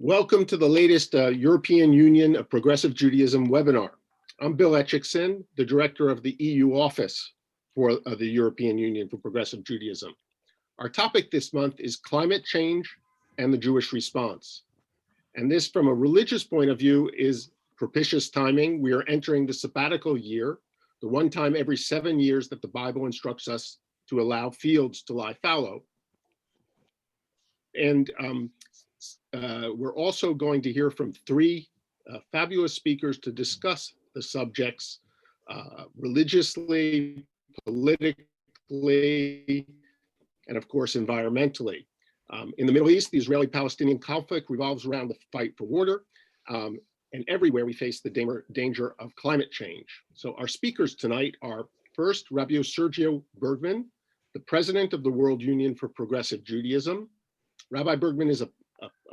Welcome to the latest European Union of Progressive Judaism webinar. I'm Bill Etchickson, the director of the EU office for the European Union for Progressive Judaism. Our topic this month is climate change and the Jewish response. And this, from a religious point of view, is propitious timing. We are entering the sabbatical year, the one time every 7 years that the Bible instructs us to allow fields to lie fallow. And we're also going to hear from three fabulous speakers to discuss the subjects religiously, politically, and of course, environmentally. In the Middle East, the Israeli-Palestinian conflict revolves around the fight for water, and everywhere we face the danger of climate change. So our speakers tonight are first, Rabbi Sergio Bergman, the president of the World Union for Progressive Judaism. Rabbi Bergman is a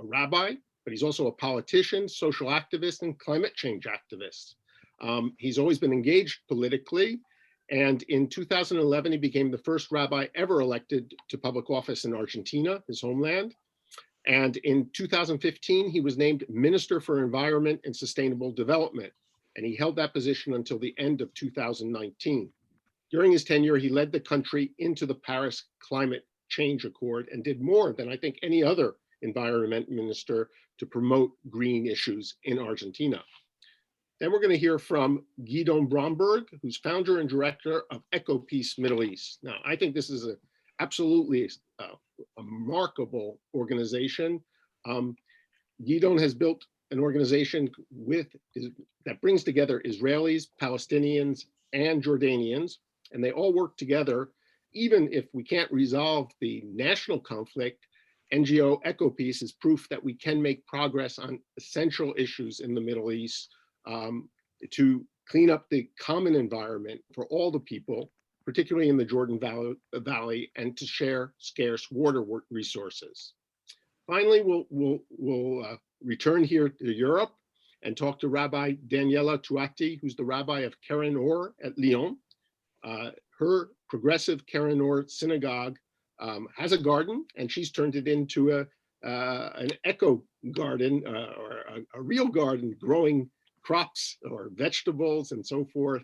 rabbi, but he's also a politician, social activist, and climate change activist. He's always been engaged politically, and in 2011, he became the first rabbi ever elected to public office in Argentina, his homeland. And in 2015, he was named Minister for Environment and Sustainable Development, and he held that position until the end of 2019. During his tenure, he led the country into the Paris Climate Change Accord and did more than I think any other environment minister to promote green issues in Argentina. Then we're going to hear from Guido Bromberg, who's founder and director of EcoPeace Middle East. Now, I think this is absolutely a remarkable organization. Guido has built an organization that brings together Israelis, Palestinians, and Jordanians, and they all work together. Even if we can't resolve the national conflict, NGO EcoPeace is proof that we can make progress on essential issues in the Middle East to clean up the common environment for all the people, particularly in the Jordan Valley, and to share scarce water resources. Finally, we'll return here to Europe and talk to Rabbi Daniela Touati, who's the rabbi of Keren Or at Lyon. Her progressive Keren Or synagogue has a garden, and she's turned it into an eco garden or a real garden, growing crops or vegetables and so forth.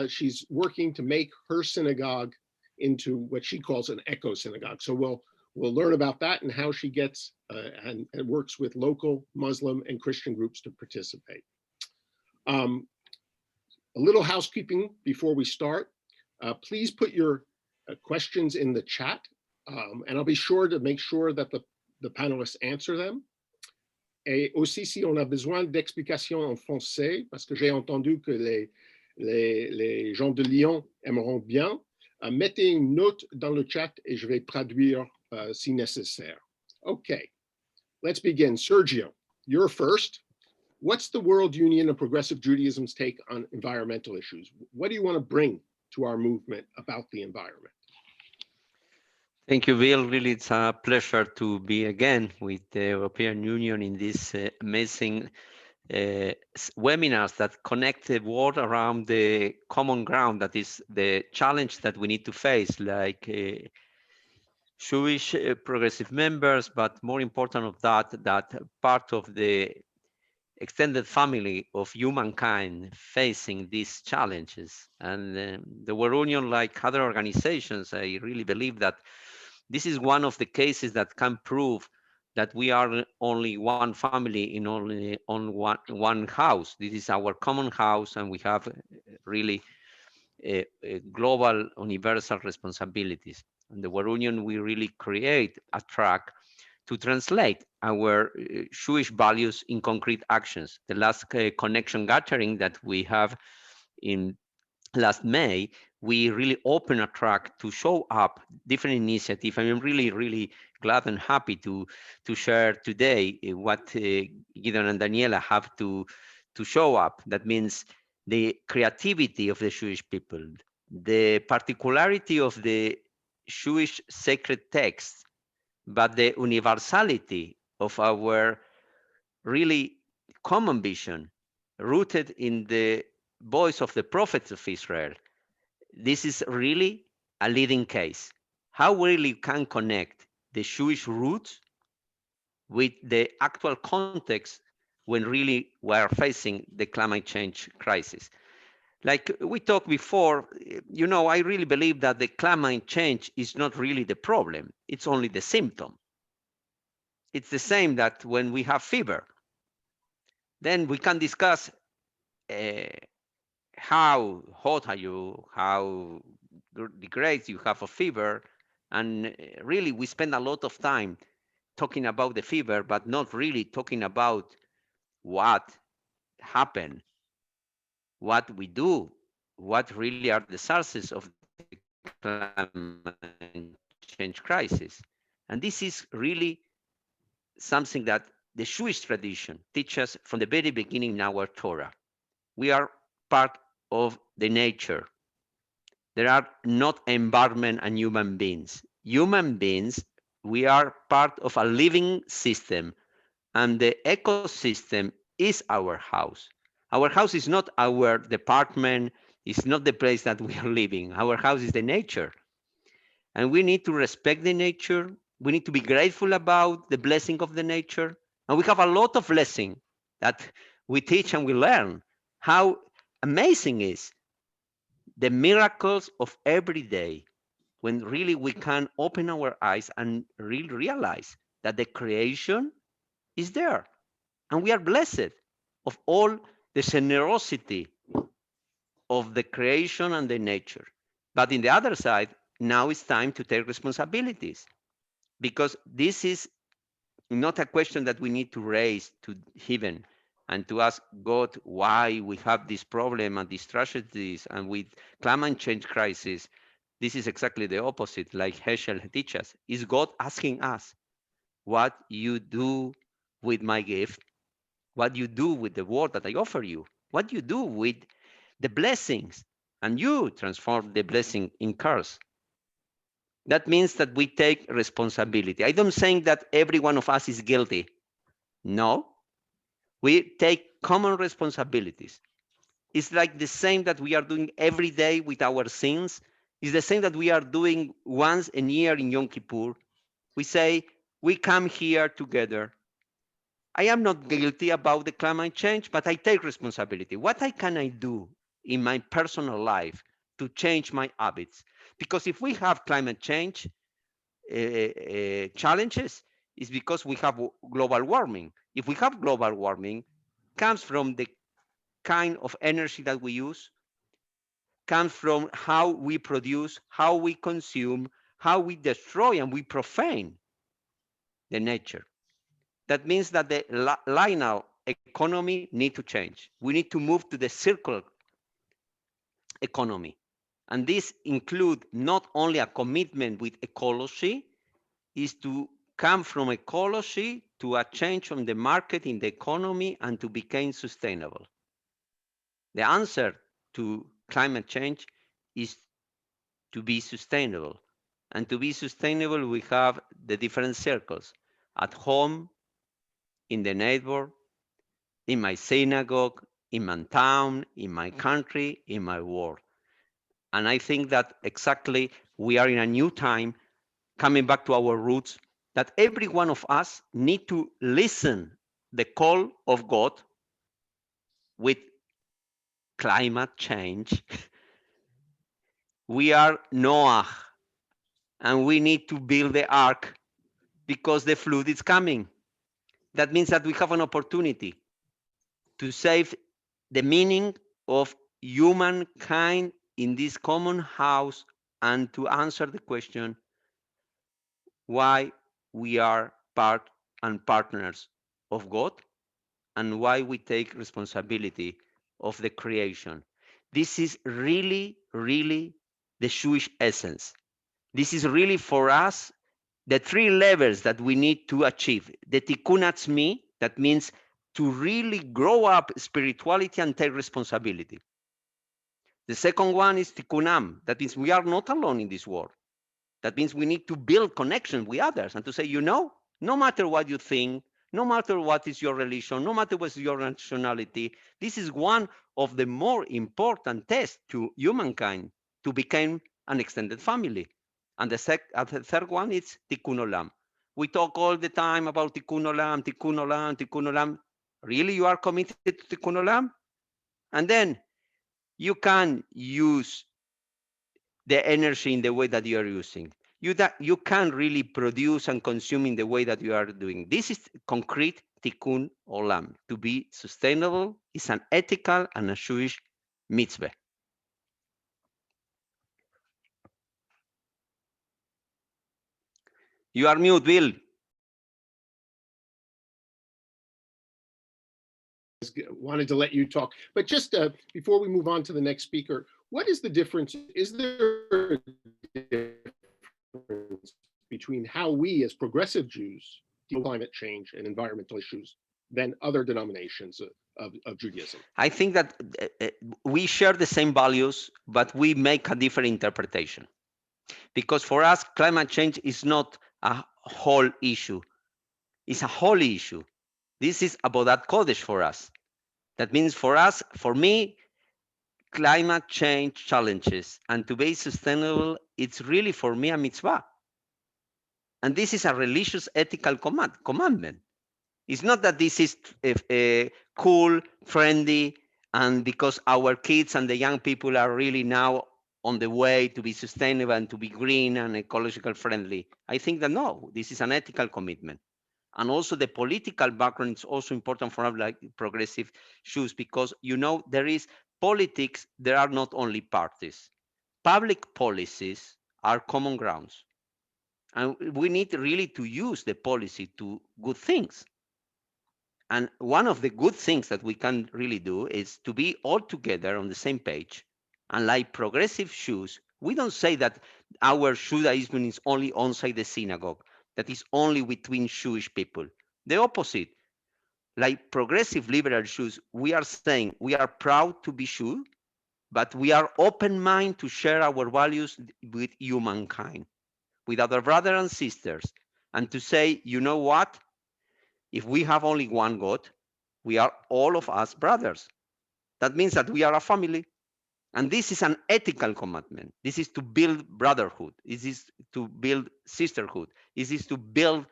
She's working to make her synagogue into what she calls an eco-synagogue. So we'll learn about that and how she gets and works with local Muslim and Christian groups to participate. A little housekeeping before we start. Please put your questions in the chat, and I'll be sure to make sure that the panelists answer them. Et aussi, si on a besoin d'explications en français, parce que j'ai entendu que les gens de Lyon aimeront bien, mettez une note dans le chat et je vais traduire si nécessaire. Okay, let's begin. Sergio, you're first. What's the World Union of Progressive Judaism's take on environmental issues? What do you want to bring to our movement about the environment? Thank you, Bill. Really, it's a pleasure to be again with the European Union in this amazing webinars that connect the world around the common ground that is the challenge that we need to face, like Jewish progressive members, but more important of that part of the extended family of humankind facing these challenges. And the World Union, like other organizations, I really believe that this is one of the cases that can prove that we are only one family in only on one house. This is our common house, and we have really a global universal responsibilities. And the World Union, we really create a track to translate our Jewish values in concrete actions. The last connection gathering that we have in last May, we really opened a track to show up different initiatives. And I'm really, really glad and happy to share today what Gideon and Daniela have to show up. That means the creativity of the Jewish people, the particularity of the Jewish sacred texts, but the universality of our really common vision rooted in the voice of the prophets of Israel. This is really a leading case. How really can connect the Jewish roots with the actual context when really we are facing the climate change crisis. Like we talked before, I really believe that the climate change is not really the problem. It's only the symptom. It's the same that when we have fever, then we can discuss uh, how hot are you, how degrees you have a fever, and really we spend a lot of time talking about the fever, but not really talking about what happened, what we do, what really are the sources of the climate change crisis. And this is really something that the Jewish tradition teaches from the very beginning in our Torah. We are part of the nature. There are not environment and human beings. Human beings, we are part of a living system, and the ecosystem is our house. Our house is not our department, it's not the place that we are living. Our house is the nature. And we need to respect the nature. We need to be grateful about the blessing of the nature. And we have a lot of blessing that we teach and we learn. How amazing is the miracles of every day when really we can open our eyes and really realize that the creation is there. And we are blessed of all the generosity of the creation and the nature. But in the other side, now it's time to take responsibilities, because this is not a question that we need to raise to heaven and to ask God why we have this problem and these tragedies and with climate change crisis. This is exactly the opposite, like Heschel teaches. Is God asking us what you do with my gift, what you do with the word that I offer you, what you do with the blessings, and you transform the blessing in curse. That means that we take responsibility. I don't think that every one of us is guilty. No, we take common responsibilities. It's like the same that we are doing every day with our sins. It's the same that we are doing once a year in Yom Kippur. We say, we come here together. I am not guilty about the climate change, but I take responsibility. What can I do in my personal life to change my habits? Because if we have climate change challenges, it's because we have global warming. If we have global warming, comes from the kind of energy that we use, comes from how we produce, how we consume, how we destroy and we profane the nature. That means that the linear economy need to change. We need to move to the circular economy. And this includes not only a commitment with ecology, is to come from ecology to a change on the market in the economy and to become sustainable. The answer to climate change is to be sustainable. And to be sustainable, we have the different circles: at home, in the neighbor, in my synagogue, in my town, in my country, in my world. And I think that exactly we are in a new time, coming back to our roots, that every one of us need to listen the call of God with climate change. We are Noah, and we need to build the ark because the flood is coming. That means that we have an opportunity to save the meaning of humankind in this common house and to answer the question why we are part and partners of God and why we take responsibility of the creation. This is really, really the Jewish essence. This is really for us the three levels that we need to achieve. The tikkun atzmi, that means to really grow up spirituality and take responsibility. The second one is tikkunam, that means we are not alone in this world. That means we need to build connection with others and to say, no matter what you think, no matter what is your religion, no matter what is your nationality, this is one of the more important tests to humankind to become an extended family. And the third one is tikkun olam. We talk all the time about tikkun olam, tikkun olam, tikkun olam. Really, you are committed to tikkun olam? And then you can use the energy in the way that you are using. You can really produce and consume in the way that you are doing. This is concrete tikkun olam. To be sustainable is an ethical and a Jewish mitzvah. You are mute, Bill. Wanted to let you talk, but just before we move on to the next speaker, what is the difference? Is there a difference between how we as progressive Jews deal with climate change and environmental issues than other denominations of Judaism? I think that we share the same values, but we make a different interpretation. Because for us, climate change is not a whole issue. It's a whole issue. This is about that Kodesh for us. That means for us, for me, climate change challenges and to be sustainable, it's really for me a mitzvah. And this is a religious ethical commandment. It's not that this is cool, friendly, and because our kids and the young people are really now on the way to be sustainable and to be green and ecological friendly. I think that no, this is an ethical commitment. And also the political background is also important for us, like progressive Jews, because there is politics, there are not only parties. Public policies are common grounds. And we need really to use the policy to good things. And one of the good things that we can really do is to be all together on the same page. And like progressive Jews, we don't say that our Judaism is only outside the synagogue, that is only between Jewish people. The opposite. Like progressive liberal Jews, we are saying we are proud to be Jew, but we are open-minded to share our values with humankind, with other brothers and sisters, and to say, you know what? If we have only one God, we are all of us brothers. That means that we are a family. And this is an ethical commandment. This is to build brotherhood. This is to build sisterhood. This is to build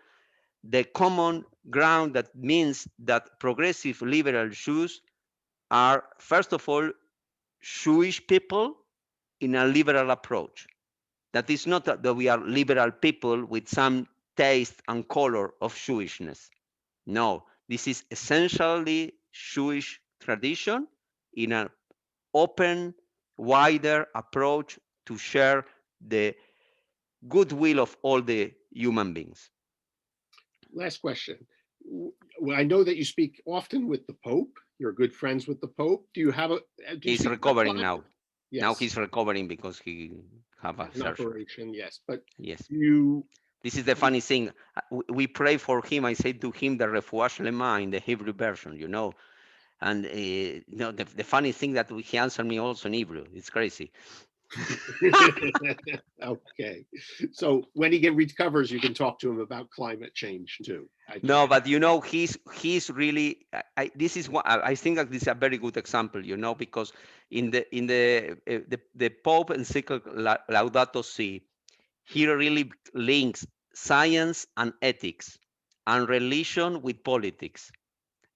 the common ground that means that progressive liberal Jews are, first of all, Jewish people in a liberal approach. That is not that we are liberal people with some taste and color of Jewishness. No, this is essentially Jewish tradition in an open, wider approach to share the goodwill of all the human beings. Last question. I know that you speak often with the Pope. You're good friends with the Pope. Do you have a? He's recovering now. Yes. Now he's recovering because he have a surgery. Operation. Yes, but yes. This is the funny thing. We pray for him. I say to him the refuah shlema in the Hebrew version, And the funny thing that he answered me also in Hebrew. It's crazy. Okay, so when he recovers, you can talk to him about climate change too. No, but he's really. This is what I think that this is a very good example, because in the Pope encyclical Laudato Si, he really links science and ethics and religion with politics.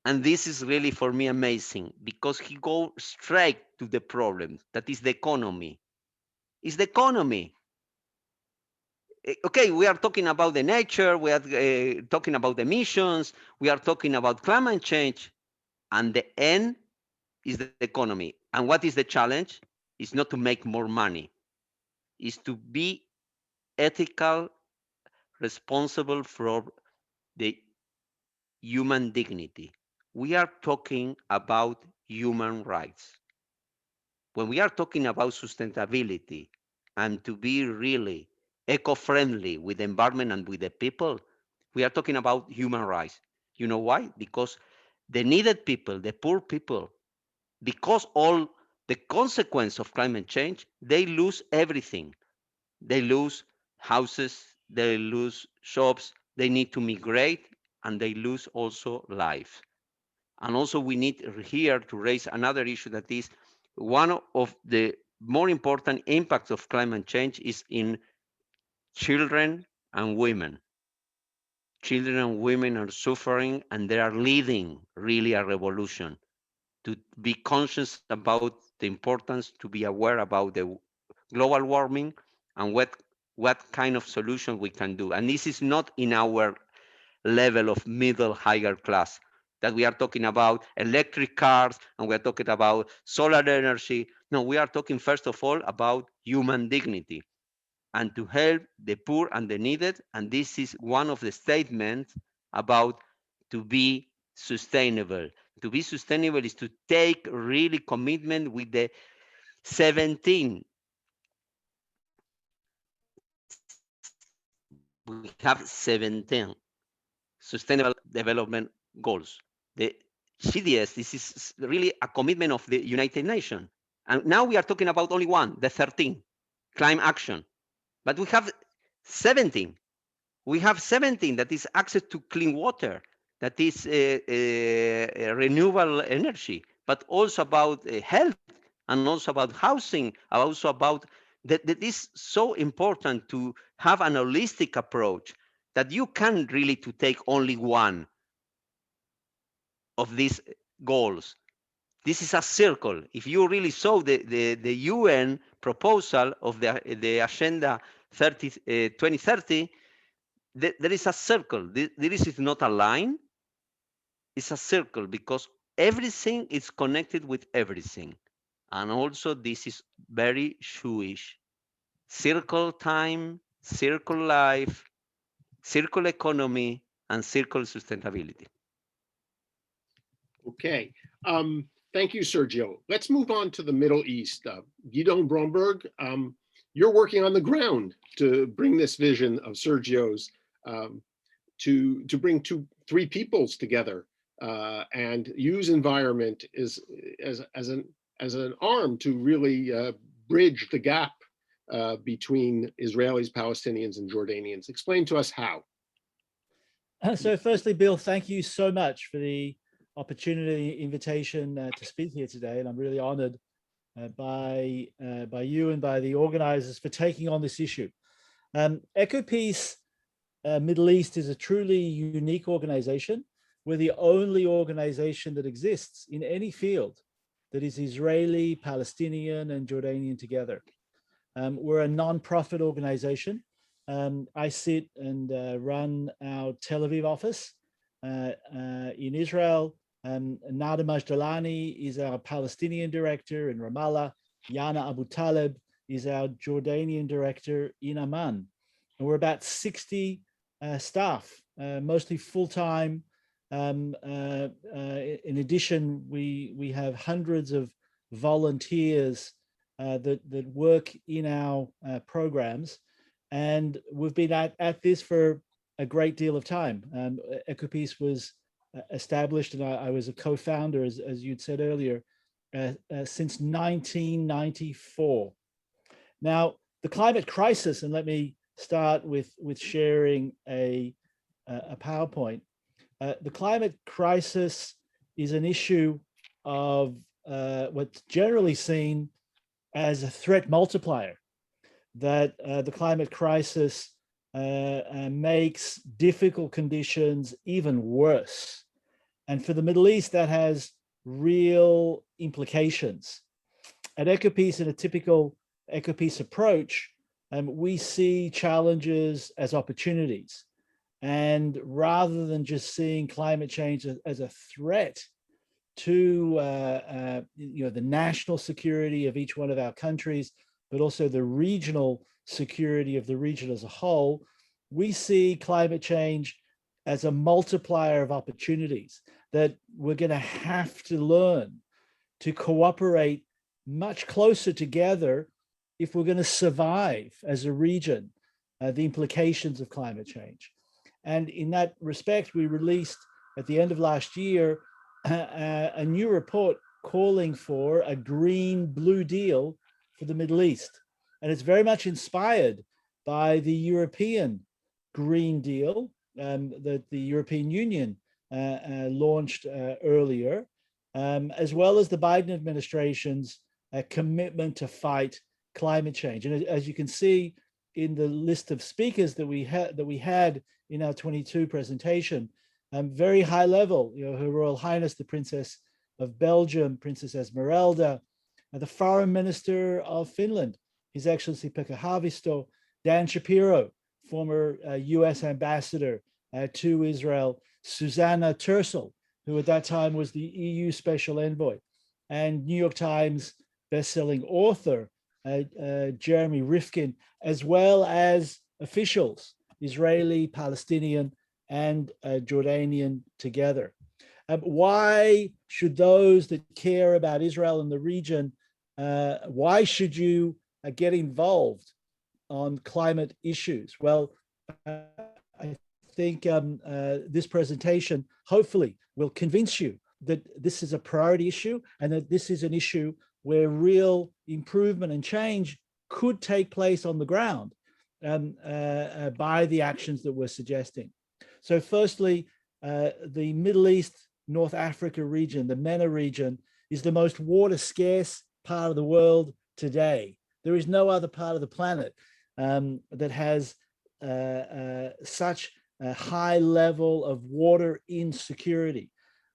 And this is really for me amazing because he goes straight to the problem that is the economy. It's the economy. Okay, we are talking about the nature, we are talking about the emissions, we are talking about climate change, and the end is the economy. And what is the challenge? It's not to make more money. It's to be ethical, responsible for the human dignity. We are talking about human rights. When we are talking about sustainability and to be really eco-friendly with the environment and with the people, we are talking about human rights. You know why? Because the needed people, the poor people, because all the consequence of climate change, they lose everything. They lose houses, they lose shops, they need to migrate, and they lose also life. And also we need here to raise another issue that is one of the more important impacts of climate change is in children and women. children and women are suffering, and they are leading really a revolution to be conscious about the importance to be aware about the global warming and what kind of solution we can do. And this is not in our level of middle higher class, that we are talking about electric cars and we're talking about solar energy. No, we are talking first of all about human dignity and to help the poor and the needed. And this is one of the statements about to be sustainable. To be sustainable is to take really commitment with the 17. We have 17 sustainable development goals. The CDS, this is really a commitment of the United Nations. And now we are talking about only one, the 13, climate action. But we have 17. We have 17 that is access to clean water, that is renewable energy, but also about health and also about housing, also about that is so important to have an holistic approach that you can really to take only one of these goals. This is a circle. If you really saw the UN proposal of the Agenda 2030, there is a circle. This is not a line, it's a circle because everything is connected with everything. And also this is very Jewish. Circle time, circle life, circle economy, and circle sustainability. Okay. Thank you, Sergio. Let's move on to the Middle East. Guido Bromberg, you're working on the ground to bring this vision of Sergio's to bring three peoples together and use environment as an arm to really bridge the gap between Israelis, Palestinians, and Jordanians. Explain to us how. So firstly, Bill, thank you so much for the opportunity, invitation to speak here today. And I'm really honored by you and by the organizers for taking on this issue. EcoPeace Middle East is a truly unique organization. We're the only organization that exists in any field that is Israeli, Palestinian, and Jordanian together. We're a non-profit organization. I sit and run our Tel Aviv office in Israel. Nada Majdalani is our Palestinian director in Ramallah. Yana Abu Taleb is our Jordanian director in Amman. And we're about 60 staff, mostly full-time. In addition, we have hundreds of volunteers that work in our programs. And we've been at this for a great deal of time. EcoPeace was established, and I was a co-founder, as you'd said earlier, since 1994. Now, the climate crisis, and let me start with sharing a PowerPoint. The climate crisis is an issue of what's generally seen as a threat multiplier, that the climate crisis makes difficult conditions even worse. And for the Middle East, that has real implications. At EcoPeace, in a typical EcoPeace approach, we see challenges as opportunities. And rather than just seeing climate change as a threat to the national security of each one of our countries, but also the regional security of the region as a whole, we see climate change as a multiplier of opportunities that we're going to have to learn to cooperate much closer together if we're going to survive as a region the implications of climate change. And in that respect, we released at the end of last year a new report calling for a green-blue deal for the Middle East. And it's very much inspired by the European Green Deal that the European Union launched earlier, as well as the Biden administration's commitment to fight climate change. And as you can see in the list of speakers that we had in our 22 presentation, very high level, Her Royal Highness, the Princess of Belgium, Princess Esmeralda, the Foreign Minister of Finland, His Excellency Pekka Haavisto, Dan Shapiro, former US ambassador to Israel, Susanna Tersel, who at that time was the EU Special Envoy, and New York Times bestselling author, Jeremy Rifkin, as well as officials, Israeli, Palestinian, and Jordanian together. Why should those that care about Israel and the region, why should you get involved on climate issues? Well, I think this presentation hopefully will convince you that this is a priority issue and that this is an issue where real improvement and change could take place on the ground by the actions that we're suggesting. So firstly, the Middle East, North Africa region, the MENA region, is the most water scarce part of the world today. There is no other part of the planet that has such a high level of water insecurity.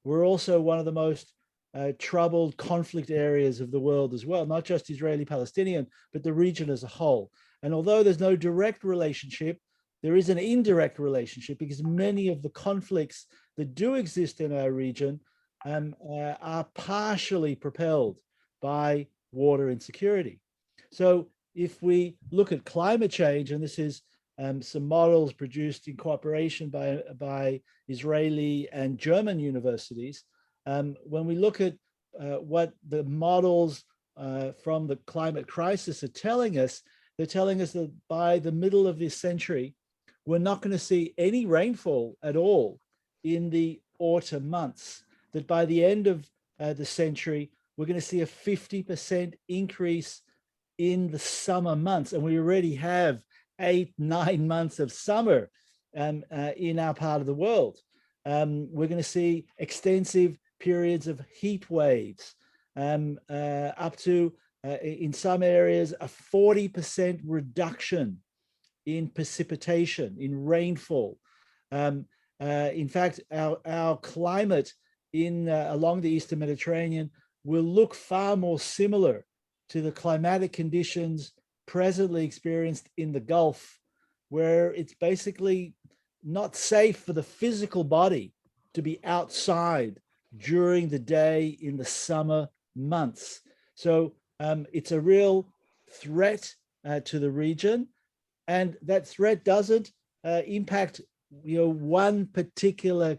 We're also one of the most troubled conflict areas of the world as well, not just Israeli-Palestinian, but the region as a whole. And although there's no direct relationship, there is an indirect relationship because many of the conflicts that do exist in our region are partially propelled by water insecurity. So if we look at climate change, and this is some models produced in cooperation by Israeli and German universities, when we look at what the models from the climate crisis are telling us, they're telling us that by the middle of this century, we're not going to see any rainfall at all in the autumn months, that by the end of the century, we're going to see a 50% increase in the summer months. And we already have 8-9 months of summer in our part of the world. We're going to see extensive periods of heat waves, up to, in some areas, a 40% reduction in precipitation, in rainfall. In fact, our climate along the Eastern Mediterranean will look far more similar to the climatic conditions presently experienced in the Gulf, where it's basically not safe for the physical body to be outside during the day in the summer months. So it's a real threat to the region, and that threat doesn't impact one particular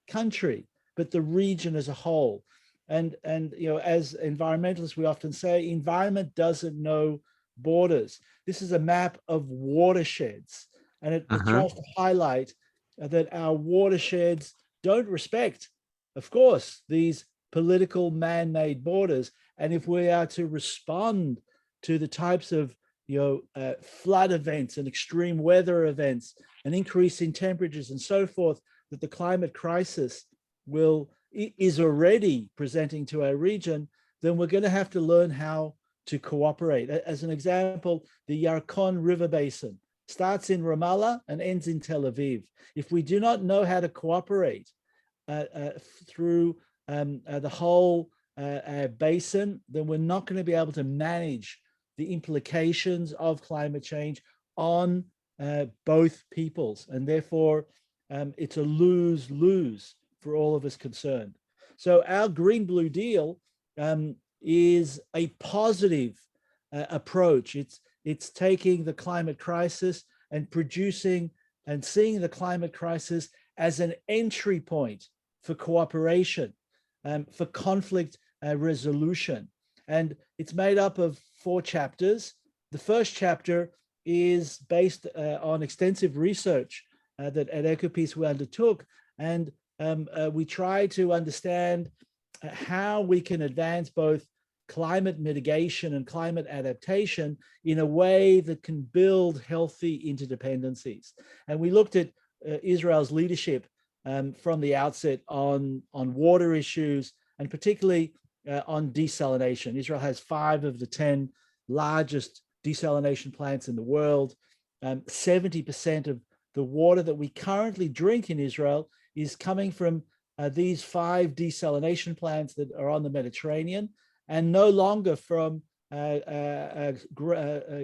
country, but the region as a whole. And as environmentalists, we often say environment doesn't know borders. This is a map of watersheds, and it tries to highlight that our watersheds don't respect, of course, these political man-made borders. And if we are to respond to the types of flood events and extreme weather events, an increase in temperatures and so forth, that the climate crisis is already presenting to our region, then we're going to have to learn how to cooperate. As an example, the Yarkon River Basin starts in Ramallah and ends in Tel Aviv. If we do not know how to cooperate through the whole basin, then we're not going to be able to manage the implications of climate change on both peoples. And therefore, it's a lose-lose for all of us concerned. So our Green-Blue Deal is a positive approach. It's taking the climate crisis and producing and seeing the climate crisis as an entry point for cooperation, for conflict resolution. And it's made up of 4 chapters. The first chapter is based on extensive research that at EcoPeace we undertook. And we try to understand how we can advance both climate mitigation and climate adaptation in a way that can build healthy interdependencies. And we looked at Israel's leadership from the outset on water issues, and particularly on desalination. Israel has 5 of the 10 largest desalination plants in the world. 70% of the water that we currently drink in Israel is coming from these 5 desalination plants that are on the Mediterranean, and no longer from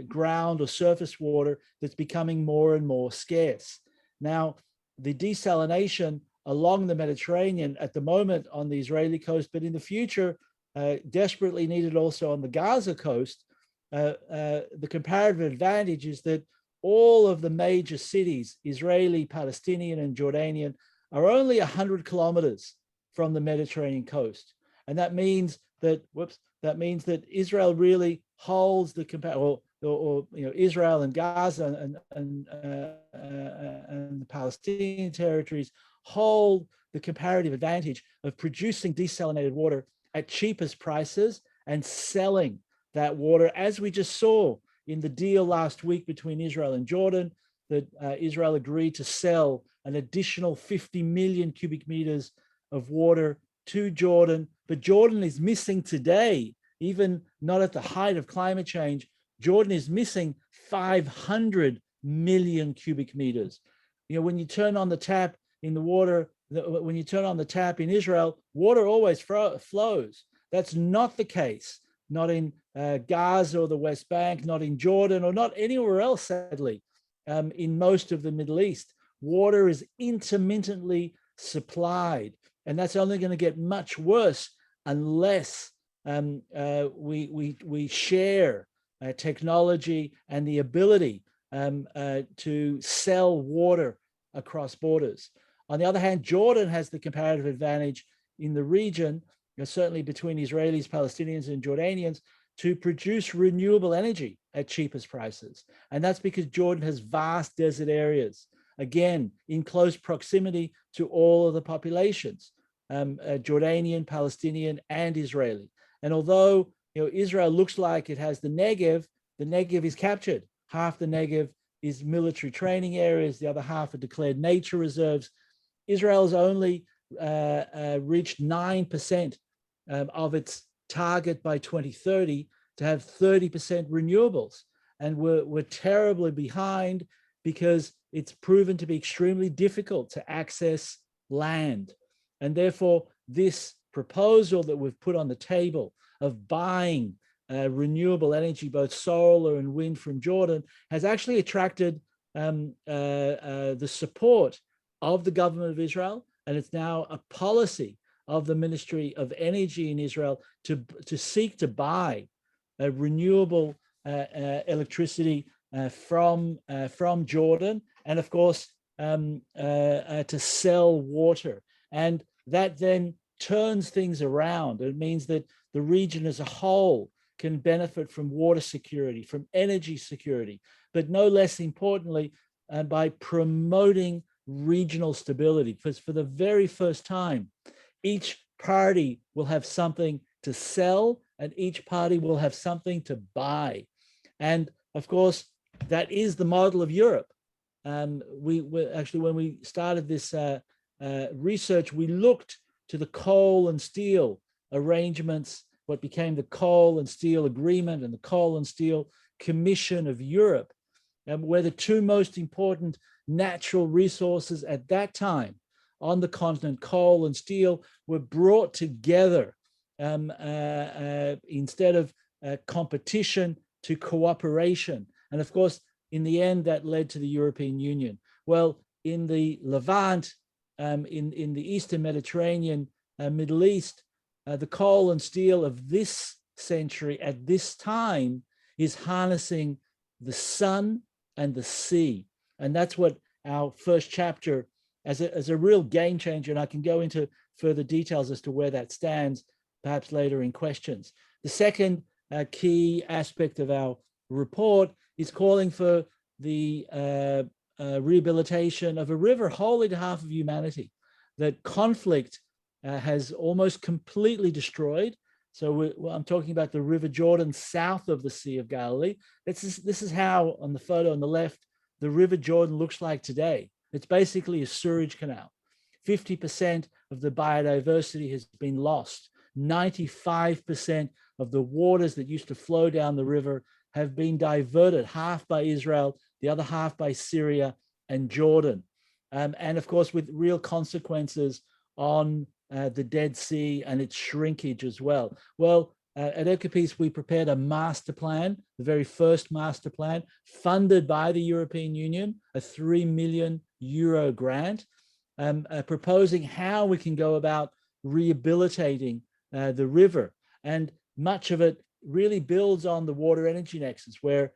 ground or surface water that's becoming more and more scarce. Now, the desalination along the Mediterranean at the moment on the Israeli coast, but in the future, desperately needed also on the Gaza coast. The comparative advantage is that all of the major cities, Israeli, Palestinian, and Jordanian, are only 100 kilometers from the Mediterranean coast. And that means that, Israel really holds the Israel and Gaza and the Palestinian territories hold the comparative advantage of producing desalinated water at cheapest prices and selling that water, as we just saw in the deal last week between Israel and Jordan, that Israel agreed to sell an additional 50 million cubic meters of water to Jordan. But Jordan is missing today, even not at the height of climate change, Jordan is missing 500 million cubic meters. When you turn on the tap in the water, when you turn on the tap in Israel, water always flows. That's not the case, not in Gaza or the West Bank, not in Jordan, or not anywhere else, sadly, in most of the Middle East. Water is intermittently supplied, and that's only going to get much worse unless we share technology and the ability to sell water across borders. On the other hand, Jordan has the comparative advantage in the region, certainly between Israelis, Palestinians, and Jordanians, to produce renewable energy at cheapest prices. And that's because Jordan has vast desert areas, again, in close proximity to all of the populations, Jordanian, Palestinian, and Israeli. And although Israel looks like it has the Negev is captured. Half the Negev is military training areas, the other half are declared nature reserves. Israel's only reached 9% of its target by 2030 to have 30% renewables. And we're terribly behind because it's proven to be extremely difficult to access land. And therefore, this proposal that we've put on the table of buying renewable energy, both solar and wind from Jordan, has actually attracted the support of the government of Israel. And it's now a policy of the Ministry of Energy in Israel to seek to buy renewable electricity from Jordan, and of course to sell water. And that then turns things around. It means that the region as a whole can benefit from water security, from energy security, but no less importantly, by promoting regional stability. Because for the very first time, each party will have something to sell and each party will have something to buy. And of course, that is the model of Europe. We actually, when we started this research, we looked to the coal and steel arrangements, what became the Coal and Steel Agreement and the Coal and Steel Commission of Europe, where the two most important natural resources at that time on the continent, coal and steel, were brought together instead of competition to cooperation. And of course, in the end, that led to the European Union. Well, in the Levant, in the Eastern Mediterranean, Middle East, the coal and steel of this century at this time is harnessing the sun and the sea. And that's what our first chapter, as a real game changer, and I can go into further details as to where that stands, perhaps later in questions. The second key aspect of our report is calling for the rehabilitation of a river holy to half of humanity that conflict has almost completely destroyed. So I'm talking about the River Jordan south of the Sea of Galilee. This is how, on the photo on the left, the River Jordan looks like today. It's basically a sewage canal. 50% of the biodiversity has been lost. 95% of the waters that used to flow down the river have been diverted, half by Israel, the other half by Syria and Jordan. And of course, with real consequences on the Dead Sea and its shrinkage as well. Well, at EcoPeace, we prepared a master plan, the very first master plan, funded by the European Union, a €3 million grant, proposing how we can go about rehabilitating the river. And much of it really builds on the water energy nexus, where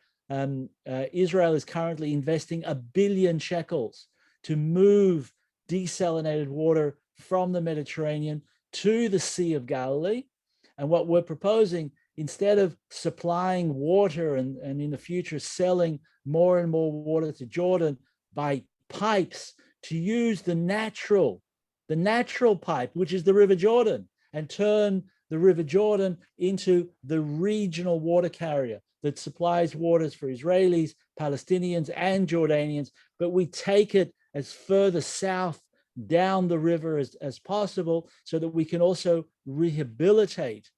Israel is currently investing $1 billion shekels to move desalinated water from the Mediterranean to the Sea of Galilee. And what we're proposing, instead of supplying water and in the future selling more and more water to Jordan by pipes, to use the natural pipe, which is the River Jordan, and turn the River Jordan into the regional water carrier that supplies waters for Israelis, Palestinians, and Jordanians. But we take it as further south down the river as possible, so that we can also rehabilitate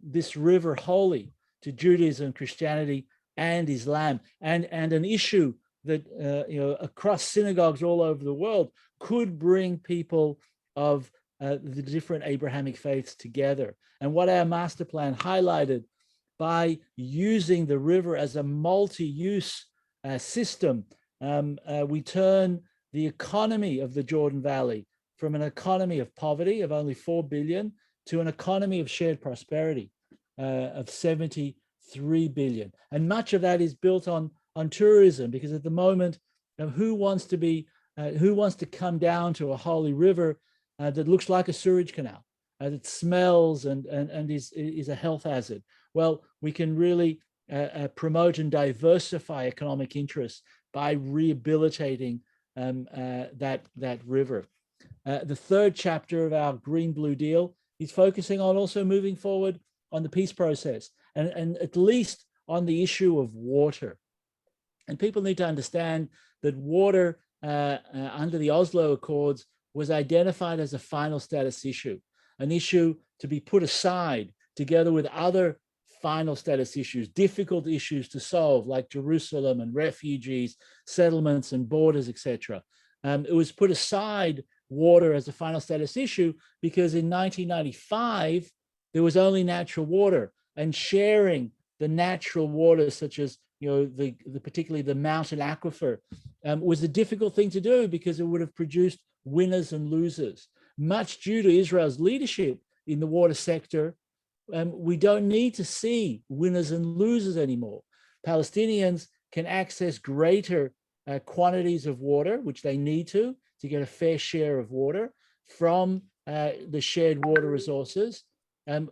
this river holy to Judaism, Christianity, and Islam, and an issue that across synagogues all over the world could bring people of the different Abrahamic faiths together. And what our master plan highlighted, by using the river as a multi-use system, we turn the economy of the Jordan Valley from an economy of poverty of only 4 billion to an economy of shared prosperity of 73 billion. And much of that is built on tourism, because at the moment, who wants to come down to a holy river that looks like a sewage canal, that smells and is a health hazard? Well, we can really promote and diversify economic interests by rehabilitating that river. The third chapter of our Green Blue Deal is focusing on also moving forward on the peace process, and at least on the issue of water. And people need to understand that water under the Oslo Accords was identified as a final status issue, an issue to be put aside together with other final status issues, difficult issues to solve, like Jerusalem and refugees, settlements and borders, etc. It was put aside, water as a final status issue, because in 1995, there was only natural water, and sharing the natural water, such as particularly the mountain aquifer, was a difficult thing to do, because it would have produced winners and losers. Much due to Israel's leadership in the water sector, we don't need to see winners and losers anymore. Palestinians can access greater quantities of water, which they need to get a fair share of water from the shared water resources,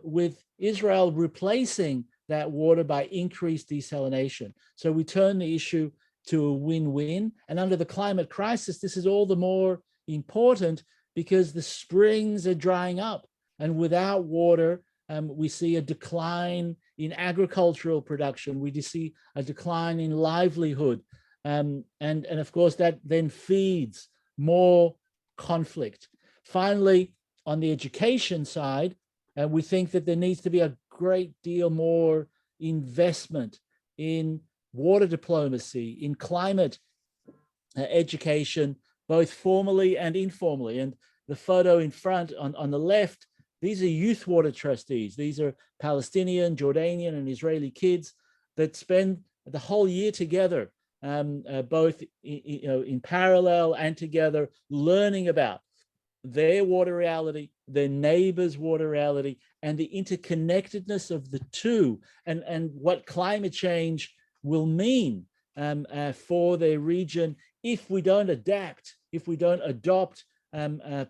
with Israel replacing that water by increased desalination. So we turn the issue to a win-win. And under the climate crisis, this is all the more important, because the springs are drying up, and without water, we see a decline in agricultural production. We see a decline in livelihood. And of course, that then feeds more conflict. Finally, on the education side, we think that there needs to be a great deal more investment in water diplomacy, in climate education, both formally and informally. And the photo in front on the left, these are youth water trustees. These are Palestinian, Jordanian, and Israeli kids that spend the whole year together, both in parallel and together, learning about their water reality, their neighbors' water reality, and the interconnectedness of the two, and what climate change will mean for their region if we don't adapt, if we don't adopt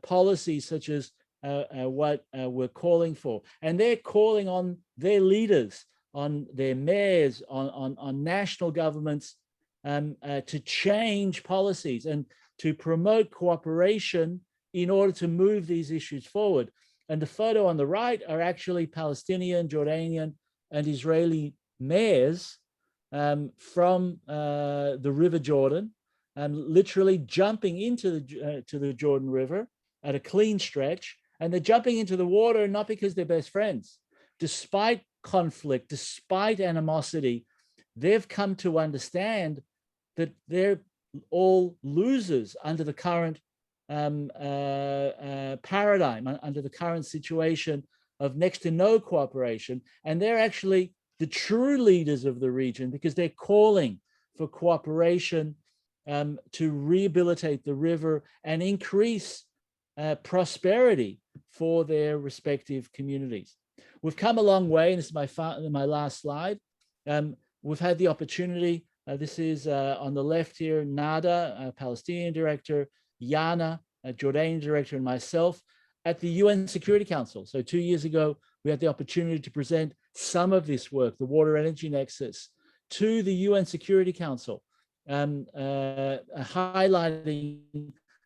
policies such as what we're calling for. And they're calling on their leaders, on their mayors, on national governments to change policies and to promote cooperation in order to move these issues forward. And the photo on the right are actually Palestinian, Jordanian, and Israeli mayors from the River Jordan, literally jumping into the Jordan River at a clean stretch. And they're jumping into the water not because they're best friends. Despite conflict, despite animosity, they've come to understand that they're all losers under the current paradigm, under the current situation of next to no cooperation. And they're actually the true leaders of the region, because they're calling for cooperation to rehabilitate the river and increase prosperity for their respective communities. We've come a long way, and this is my last slide. We've had the opportunity, this is on the left here, Nada, a Palestinian director, Yana, a Jordanian director, and myself at the UN Security Council. So 2 years ago, we had the opportunity to present some of this work, the water energy nexus, to the UN Security Council, highlighting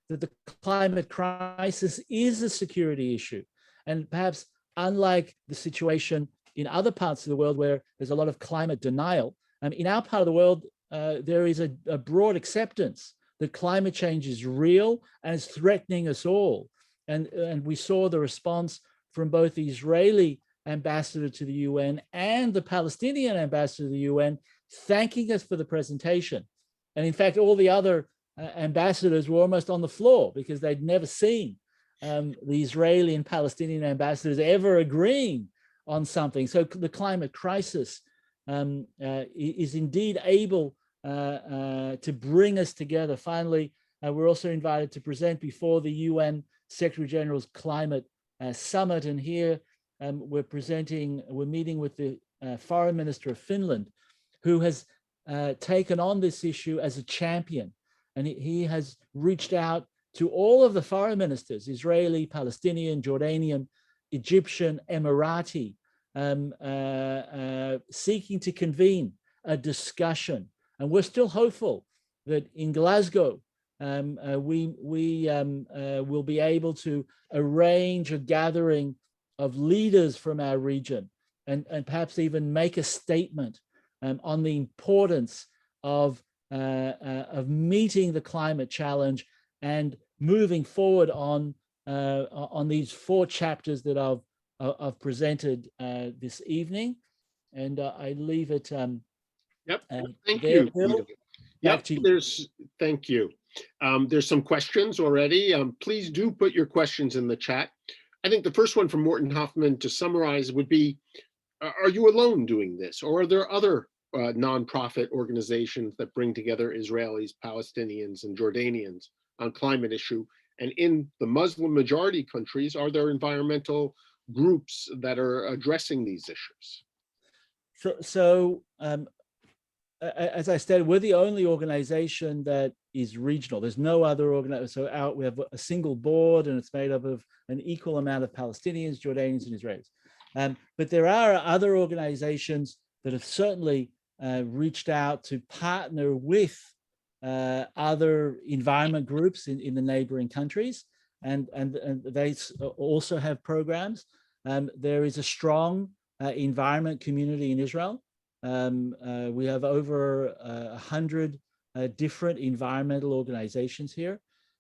that the climate crisis is a security issue. And perhaps unlike the situation in other parts of the world where there's a lot of climate denial, in our part of the world, there is a broad acceptance that climate change is real and is threatening us all. And we saw the response from both the Israeli ambassador to the UN and the Palestinian ambassador to the UN, thanking us for the presentation. And in fact, all the other ambassadors were almost on the floor because they'd never seen the Israeli and Palestinian ambassadors ever agreeing on something. So the climate crisis is indeed able to bring us together. Finally, we're also invited to present before the UN Secretary General's Climate Summit. And here we're meeting with the Foreign Minister of Finland, who has taken on this issue as a champion. And he has reached out to all of the foreign ministers, Israeli, Palestinian, Jordanian, Egyptian, Emirati, seeking to convene a discussion. And we're still hopeful that in Glasgow, we will be able to arrange a gathering of leaders from our region and perhaps even make a statement on the importance of meeting the climate challenge and moving forward on these 4 chapters that I've presented this evening. And I leave it. Yep. Thank you. Bill, yep. Thank you. There's some questions already. Please do put your questions in the chat. I think the first one from Morton Hoffman to summarize would be, are you alone doing this, or are there other nonprofit organizations that bring together Israelis, Palestinians, and Jordanians on climate issue? And in the Muslim majority countries, are there environmental groups that are addressing these issues? So as I stated, we're the only organization that is regional. There's no other organization. So we have a single board, and it's made up of an equal amount of Palestinians, Jordanians, and Israelis. But there are other organizations that have certainly reached out to partner with other environment groups in the neighboring countries, and they also have programs. There is a strong environment community in Israel. We have over 100 different environmental organizations here.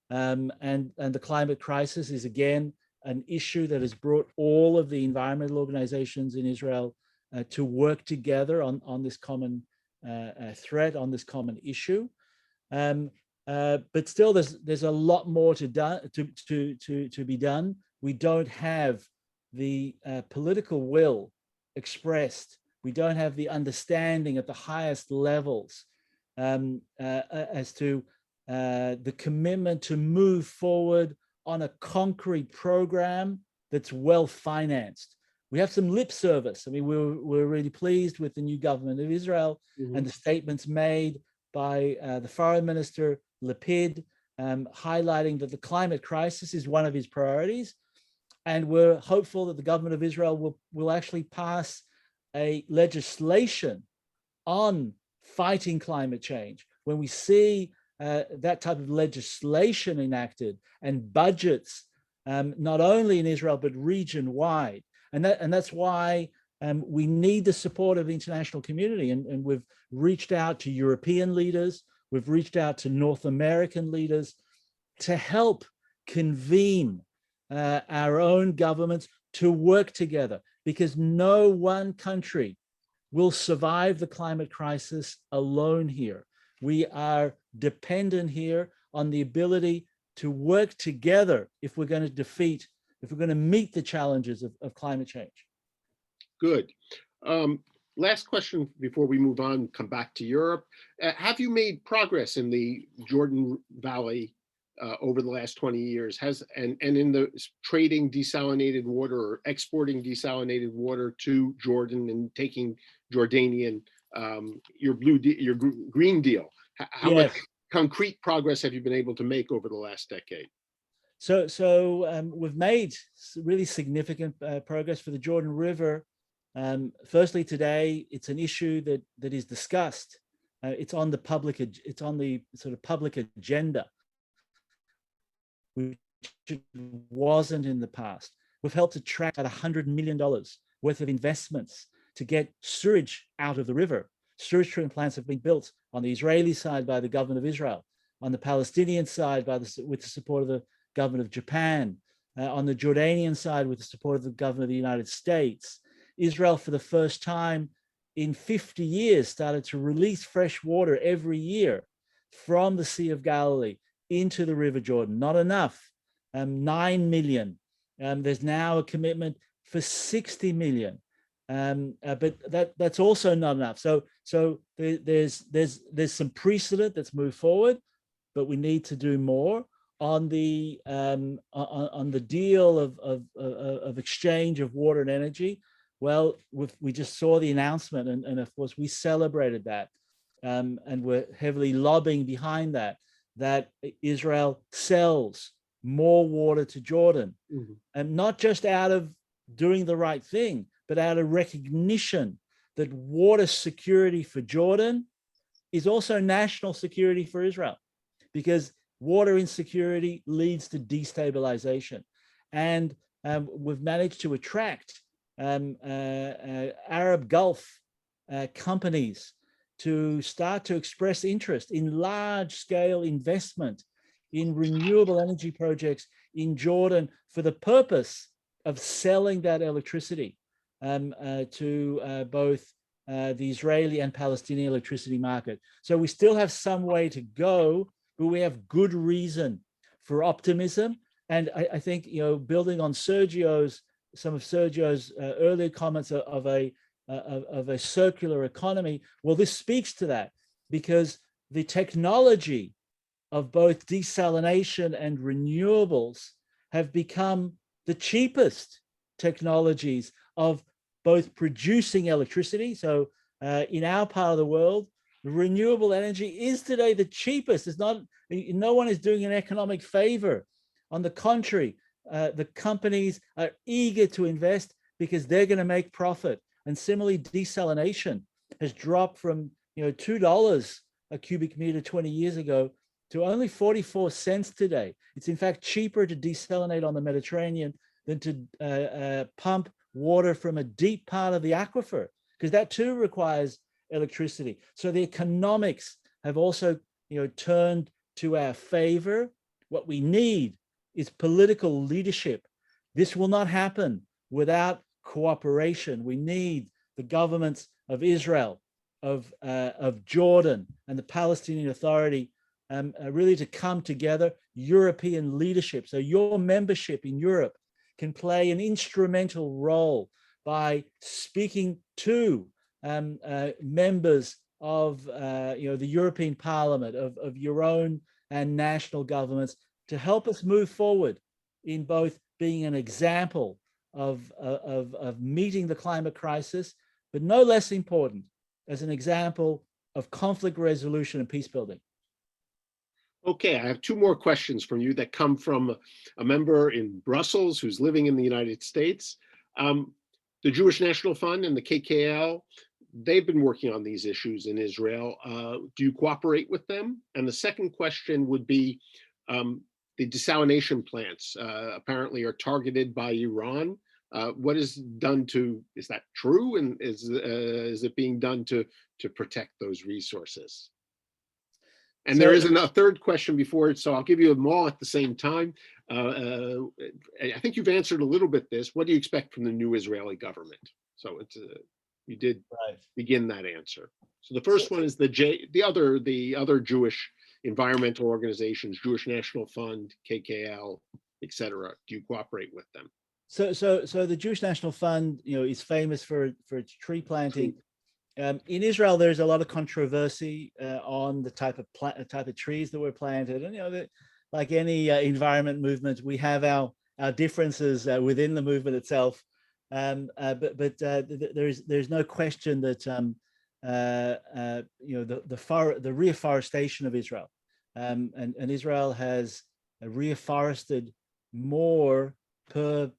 And the climate crisis is again an issue that has brought all of the environmental organizations in Israel to work together on this common threat, on this common issue. But still, there's a lot more to be done. We don't have the political will expressed. We don't have the understanding at the highest levels as to the commitment to move forward on a concrete program that's well financed. We have some lip service. I mean, we're really pleased with the new government of Israel and the statements made by the foreign minister, Lapid, highlighting that the climate crisis is one of his priorities. And we're hopeful that the government of Israel will actually pass a legislation on fighting climate change. When we see that type of legislation enacted and budgets, not only in Israel, but region-wide. And that's why we need the support of the international community. And we've reached out to European leaders, we've reached out to North American leaders to help convene our own governments to work together, because no one country will survive the climate crisis alone here. We are dependent here on the ability to work together if we're going to meet the challenges of climate change. Good. Last question before we move on, come back to Europe. Have you made progress in the Jordan Valley over the last 20 years? And in the trading desalinated water or exporting desalinated water to Jordan and taking Jordanian, your Green Deal? How much concrete progress have you been able to make over the last decade? So we've made really significant progress for the Jordan River. Firstly, today it's an issue that is discussed. It's on the sort of public agenda, which it wasn't in the past. We've helped attract about $100 million worth of investments to get sewage out of the river. Sewage treatment plants have been built on the Israeli side by the government of Israel, on the Palestinian side with the support of the government of Japan, on the Jordanian side with the support of the government of the United States. Israel, for the first time in 50 years, started to release fresh water every year from the Sea of Galilee into the River Jordan. Not enough, 9 million. There's now a commitment for 60 million. But that's also not enough. So there's some precedent that's moved forward, but we need to do more on the deal of exchange of water and energy. Well, we just saw the announcement, and of course we celebrated that, and we're heavily lobbying behind that Israel sells more water to Jordan, and not just out of doing the right thing, but out of recognition that water security for Jordan is also national security for Israel, because water insecurity leads to destabilization. And we've managed to attract Arab Gulf companies to start to express interest in large-scale investment in renewable energy projects in Jordan for the purpose of selling that electricity to both the Israeli and Palestinian electricity market. So we still have some way to go, but we have good reason for optimism. And I think, building on some of Sergio's earlier comments of a circular economy, well, this speaks to that, because the technology of both desalination and renewables have become the cheapest technologies of both producing electricity. So in our part of the world, renewable energy is today the cheapest. No one is doing an economic favor. On the contrary, the companies are eager to invest because they're going to make profit. And similarly, desalination has dropped from $2 a cubic meter 20 years ago to only 44 cents today. It's in fact cheaper to desalinate on the Mediterranean than to pump water from a deep part of the aquifer, because that too requires electricity. So the economics have also turned to our favor. What we need is political leadership. This will not happen without cooperation. We need the governments of Israel, of Jordan, and the Palestinian Authority really to come together, European leadership. So your membership in Europe can play an instrumental role by speaking to members of the European Parliament, of your own and national governments, to help us move forward in both being an example of meeting the climate crisis, but no less important, as an example of conflict resolution and peace building. Okay, I have two more questions from you that come from a member in Brussels who's living in the United States. The Jewish National Fund and the KKL, they've been working on these issues in Israel. Do you cooperate with them? And the second question would be, the desalination plants apparently are targeted by Iran. What is done is that true? And is it being done to protect those resources? And there isn't a third question before it, so I'll give you them all at the same time. I think you've answered a little bit this. What do you expect from the new Israeli government? So it's you did begin that answer. So the first one is the other Jewish environmental organizations, Jewish National Fund, KKL, etc.? Do you cooperate with them? So the Jewish National Fund, is famous for its tree planting. In Israel, there's a lot of controversy on the type of trees that were planted, and like any environment movement, we have our differences within the movement itself. But there's no question that the reforestation of Israel, and Israel has reforested more per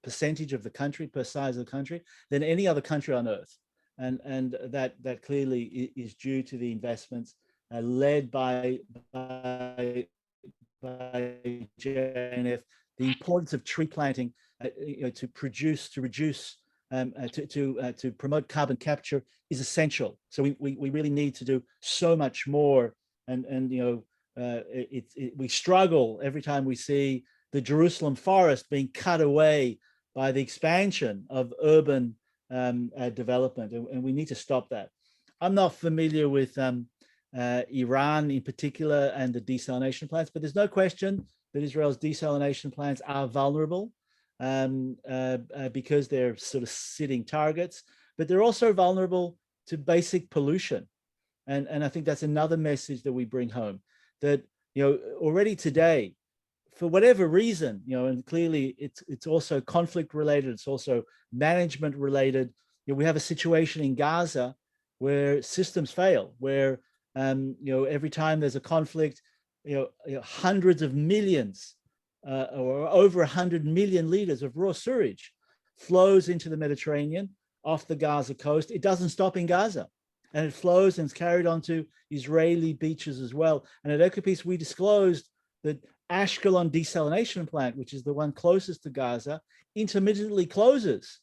percentage of the country, per size of the country, than any other country on earth, and that clearly is due to the investments led by JNF, the importance of tree planting to promote carbon capture is essential. So we really need to do so much more, and we struggle every time we see the Jerusalem forest being cut away by the expansion of urban development, and we need to stop that. I'm not familiar with Iran in particular and the desalination plants, but there's no question that Israel's desalination plants are vulnerable because they're sort of sitting targets, but they're also vulnerable to basic pollution. And I think that's another message that we bring home, that already today, for whatever reason, and clearly it's also conflict related, it's also management related. We have a situation in Gaza where systems fail, where every time there's a conflict, hundreds of millions or over 100 million liters of raw sewage flows into the Mediterranean off the Gaza coast. It doesn't stop in Gaza, and it flows and it's carried onto Israeli beaches as well. And at EcoPeace, we disclosed that Ashkelon desalination plant, which is the one closest to Gaza, intermittently closes.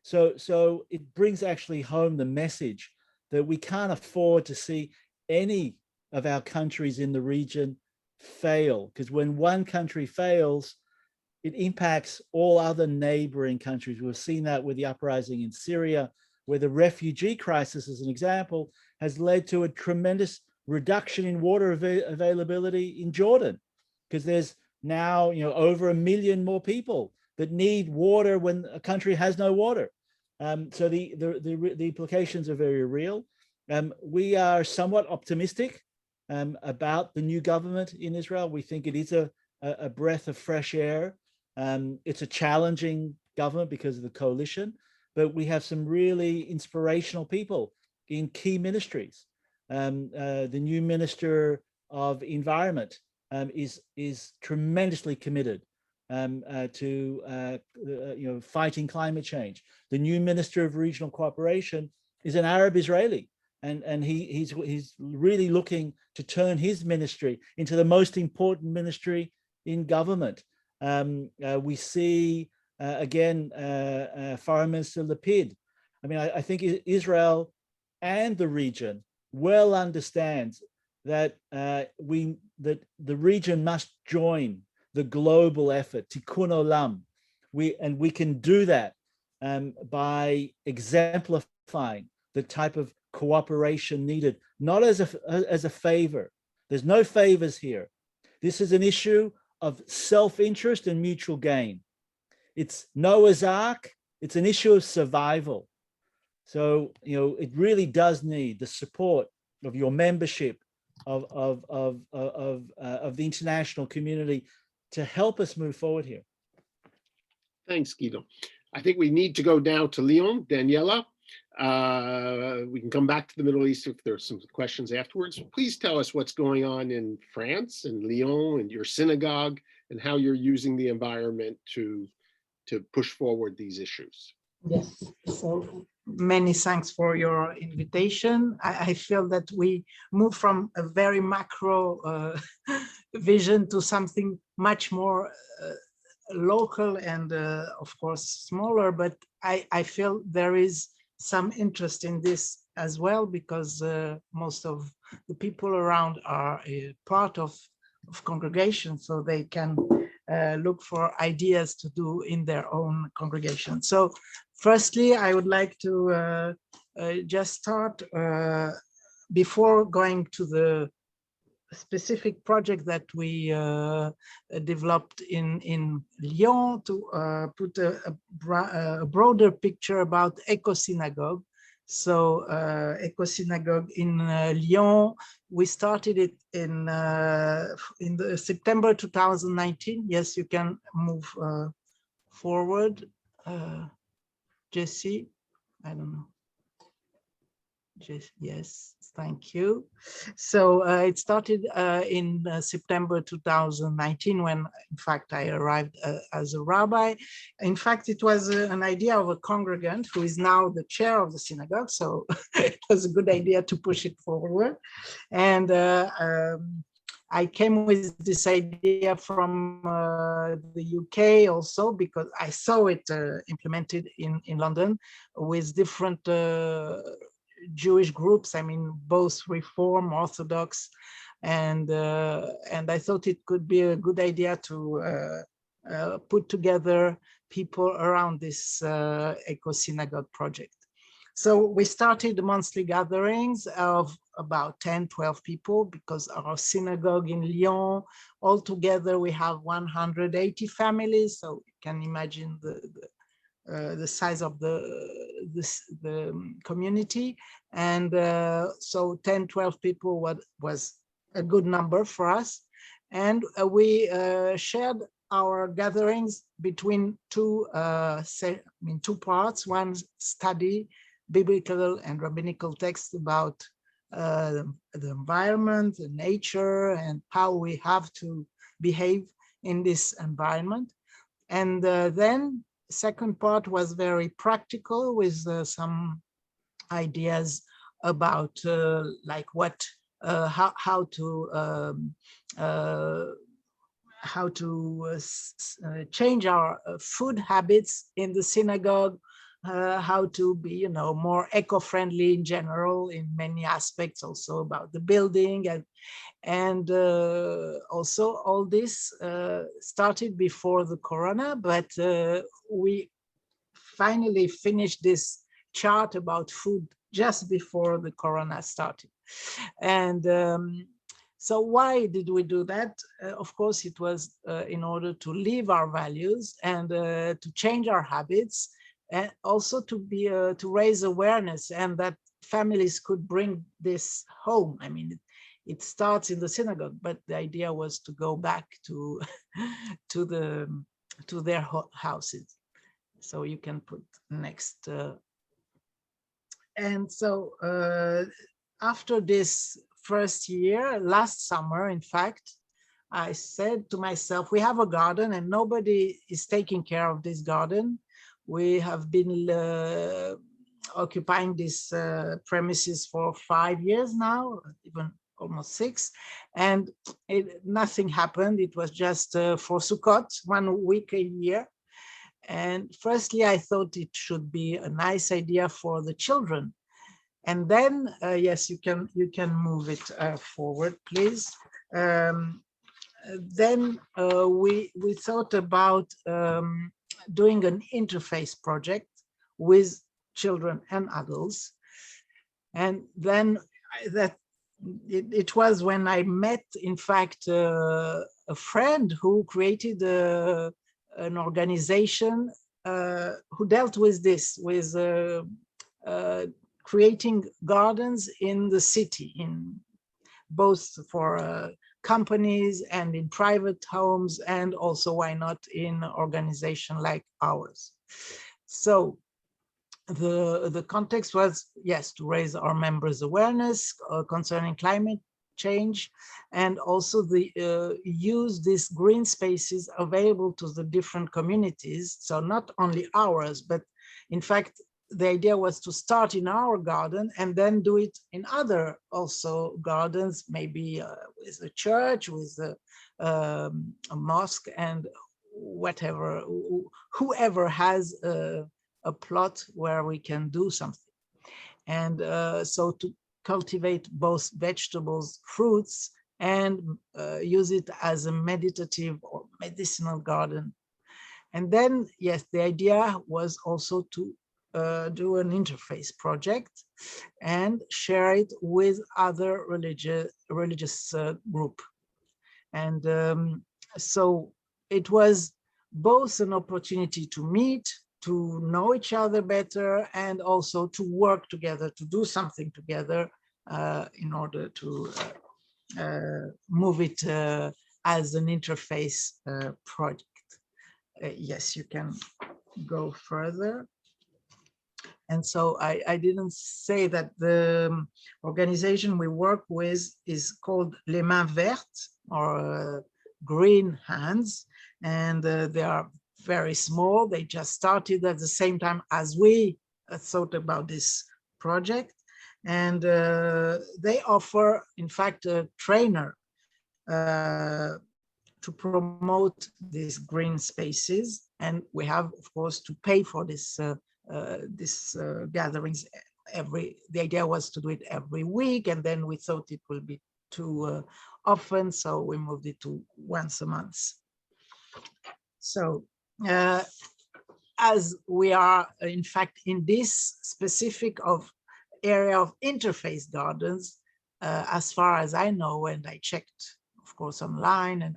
So it brings actually home the message that we can't afford to see any of our countries in the region fail, because when one country fails, it impacts all other neighboring countries. We've seen that with the uprising in Syria, where the refugee crisis, as an example, has led to a tremendous reduction in water availability in Jordan, because there's now over 1 million more people that need water when a country has no water. So the implications are very real. We are somewhat optimistic about the new government in Israel. We think it is a breath of fresh air. It's a challenging government because of the coalition, but we have some really inspirational people in key ministries. The new Minister of Environment is tremendously committed to fighting climate change. The new Minister of Regional Cooperation is an Arab Israeli, and he's really looking to turn his ministry into the most important ministry in government. We see again Foreign Minister Lapid. I mean, I think Israel and the region well understands that that the region must join the global effort, Tikkun Olam. We can do that by exemplifying the type of cooperation needed, not as a favor. There's no favors here. This is an issue of self-interest and mutual gain. It's Noah's Ark. It's an issue of survival. So it really does need the support of your membership of the international community to help us move forward here. Thanks, Guido. I think we need to go down to Lyon. Daniela, we can come back to the Middle East if there's some questions afterwards. Please tell us what's going on in France and Lyon and your synagogue, and how you're using the environment to push forward these issues. Yes, so many thanks for your invitation. I feel that we move from a very macro vision to something much more local and of course smaller, but I feel there is some interest in this as well, because most of the people around are a part of congregation, so they can look for ideas to do in their own congregation. So firstly, I would like to just start before going to the specific project that we developed in Lyon to put a broader picture about eco-synagogue. So eco-synagogue in Lyon, we started it in the September 2019. Yes, you can move forward, Jesse. I don't know. Yes, thank you. So it started in September 2019 when, in fact, I arrived as a rabbi. In fact, it was an idea of a congregant who is now the chair of the synagogue. So it was a good idea to push it forward. And I came with this idea from the UK also because I saw it implemented in London with different Jewish groups, I mean, both Reform, Orthodox, and I thought it could be a good idea to put together people around this eco-synagogue project. So we started monthly gatherings of about 10, 12 people because our synagogue in Lyon, altogether we have 180 families. So you can imagine the size of the community. And so 10, 12 people was a good number for us. And we shared our gatherings between two parts. One study biblical and rabbinical texts about the environment, the nature, and how we have to behave in this environment. And then second part was very practical with some ideas about like what, how to change our food habits in the synagogue, how to be, you know, more eco-friendly in general in many aspects, also about the building, and also all this started before the corona, but we finally finished this chart about food just before the corona started. And so why did we do that? Of course, it was in order to live our values and to change our habits, and also to be to raise awareness, and that families could bring this home. I mean, it starts in the synagogue, but the idea was to go back to to their houses. So you can put next. And so after this first year, last summer, in fact, I said to myself, we have a garden and nobody is taking care of this garden. We have been occupying these premises for 5 years now, even almost 6, and nothing happened. It was just for Sukkot, 1 week a year. And firstly, I thought it should be a nice idea for the children. And then, yes, you can move it forward, please. Then we thought about doing an interface project with children and adults. And then it was when I met, in fact, a friend who created an organization who dealt with this, with creating gardens in the city, in both for companies and in private homes, and also, why not, in an organization like ours. So the context was, yes, to raise our members' awareness concerning climate change, and also use these green spaces available to the different communities. So not only ours, but in fact, the idea was to start in our garden and then do it in other also gardens, maybe with a church, with a mosque, and whatever, whoever has a plot where we can do something. And so to cultivate both vegetables, fruits, and use it as a meditative or medicinal garden. And then, yes, the idea was also to do an interface project and share it with other religious group. And so it was both an opportunity to meet, to know each other better, and also to work together, to do something together in order to move it as an interface project. Yes, you can go further. And so I didn't say that the organization we work with is called Les Mains Vertes, or green hands, and they are very small. They just started at the same time as we thought about this project. And they offer, in fact, a trainer to promote these green spaces. And we have, of course, to pay for this gatherings the idea was to do it every week, and then we thought it will be too often, so we moved it to once a month. So as we are in fact in this specific area of interface gardens, as far as I know, and I checked of course online and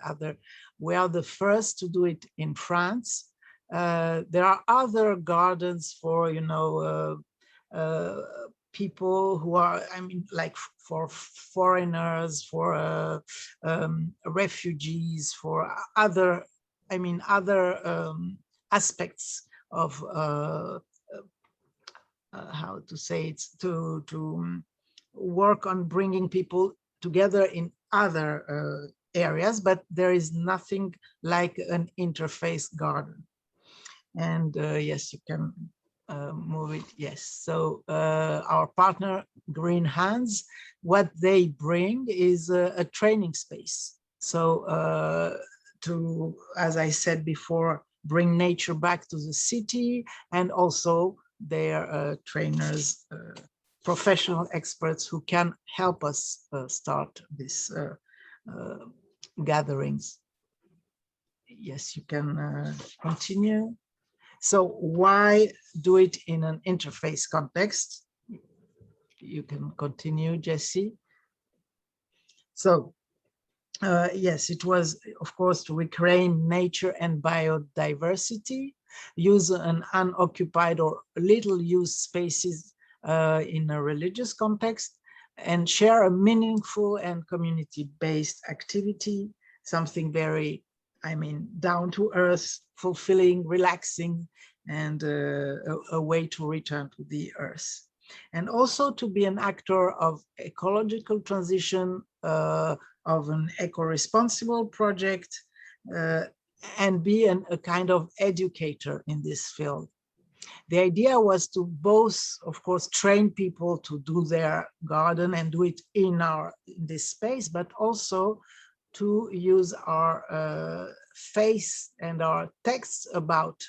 we are the first to do it in France. There are other gardens for, you know, people who are, I mean, like for foreigners, for refugees, for other, I mean, other aspects of how to say it, to work on bringing people together in other areas, but there is nothing like an interface garden. And yes, you can move it. Yes. So our partner Green Hands, what they bring is a training space. So to, as I said before, bring nature back to the city, and also their trainers, professional experts who can help us start this gatherings. Yes, you can continue. So why do it in an interface context? You can continue, Jesse. So yes, it was, of course, to reclaim nature and biodiversity, use an unoccupied or little used spaces in a religious context, and share a meaningful and community-based activity, something very, I mean, down to earth, fulfilling, relaxing, and a way to return to the earth. And also to be an actor of ecological transition, of an eco-responsible project, and be a kind of educator in this field. The idea was to both, of course, train people to do their garden and do it in this space, but also to use our faith and our texts about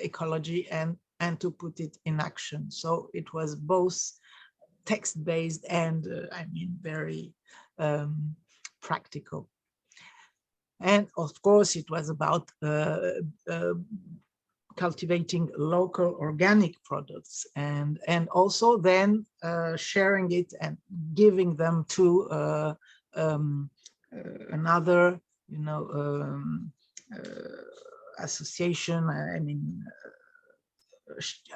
ecology and to put it in action. So it was both text-based and I mean very practical. And of course it was about cultivating local organic products, and also then sharing it and giving them to another, you know, association, I mean,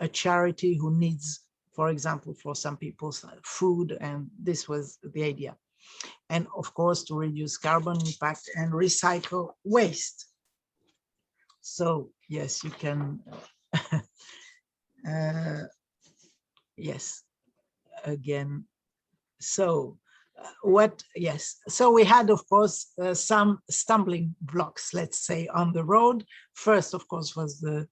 a charity who needs, for example, for some people, food, and this was the idea. And of course, to reduce carbon impact and recycle waste. So yes, you can, yes, again. So yes, so we had, of course, some stumbling blocks, let's say, on the road. First, of course, was the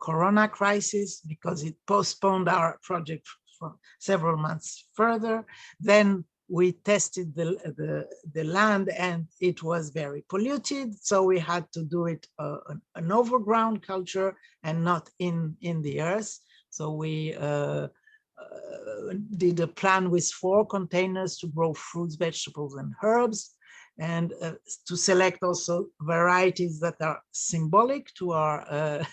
Corona crisis, because it postponed our project for several months further. Then we tested the land, and it was very polluted, so we had to do it an overground culture and not in the earth. So we did a plan with 4 containers to grow fruits, vegetables, and herbs. and to select also varieties that are symbolic to our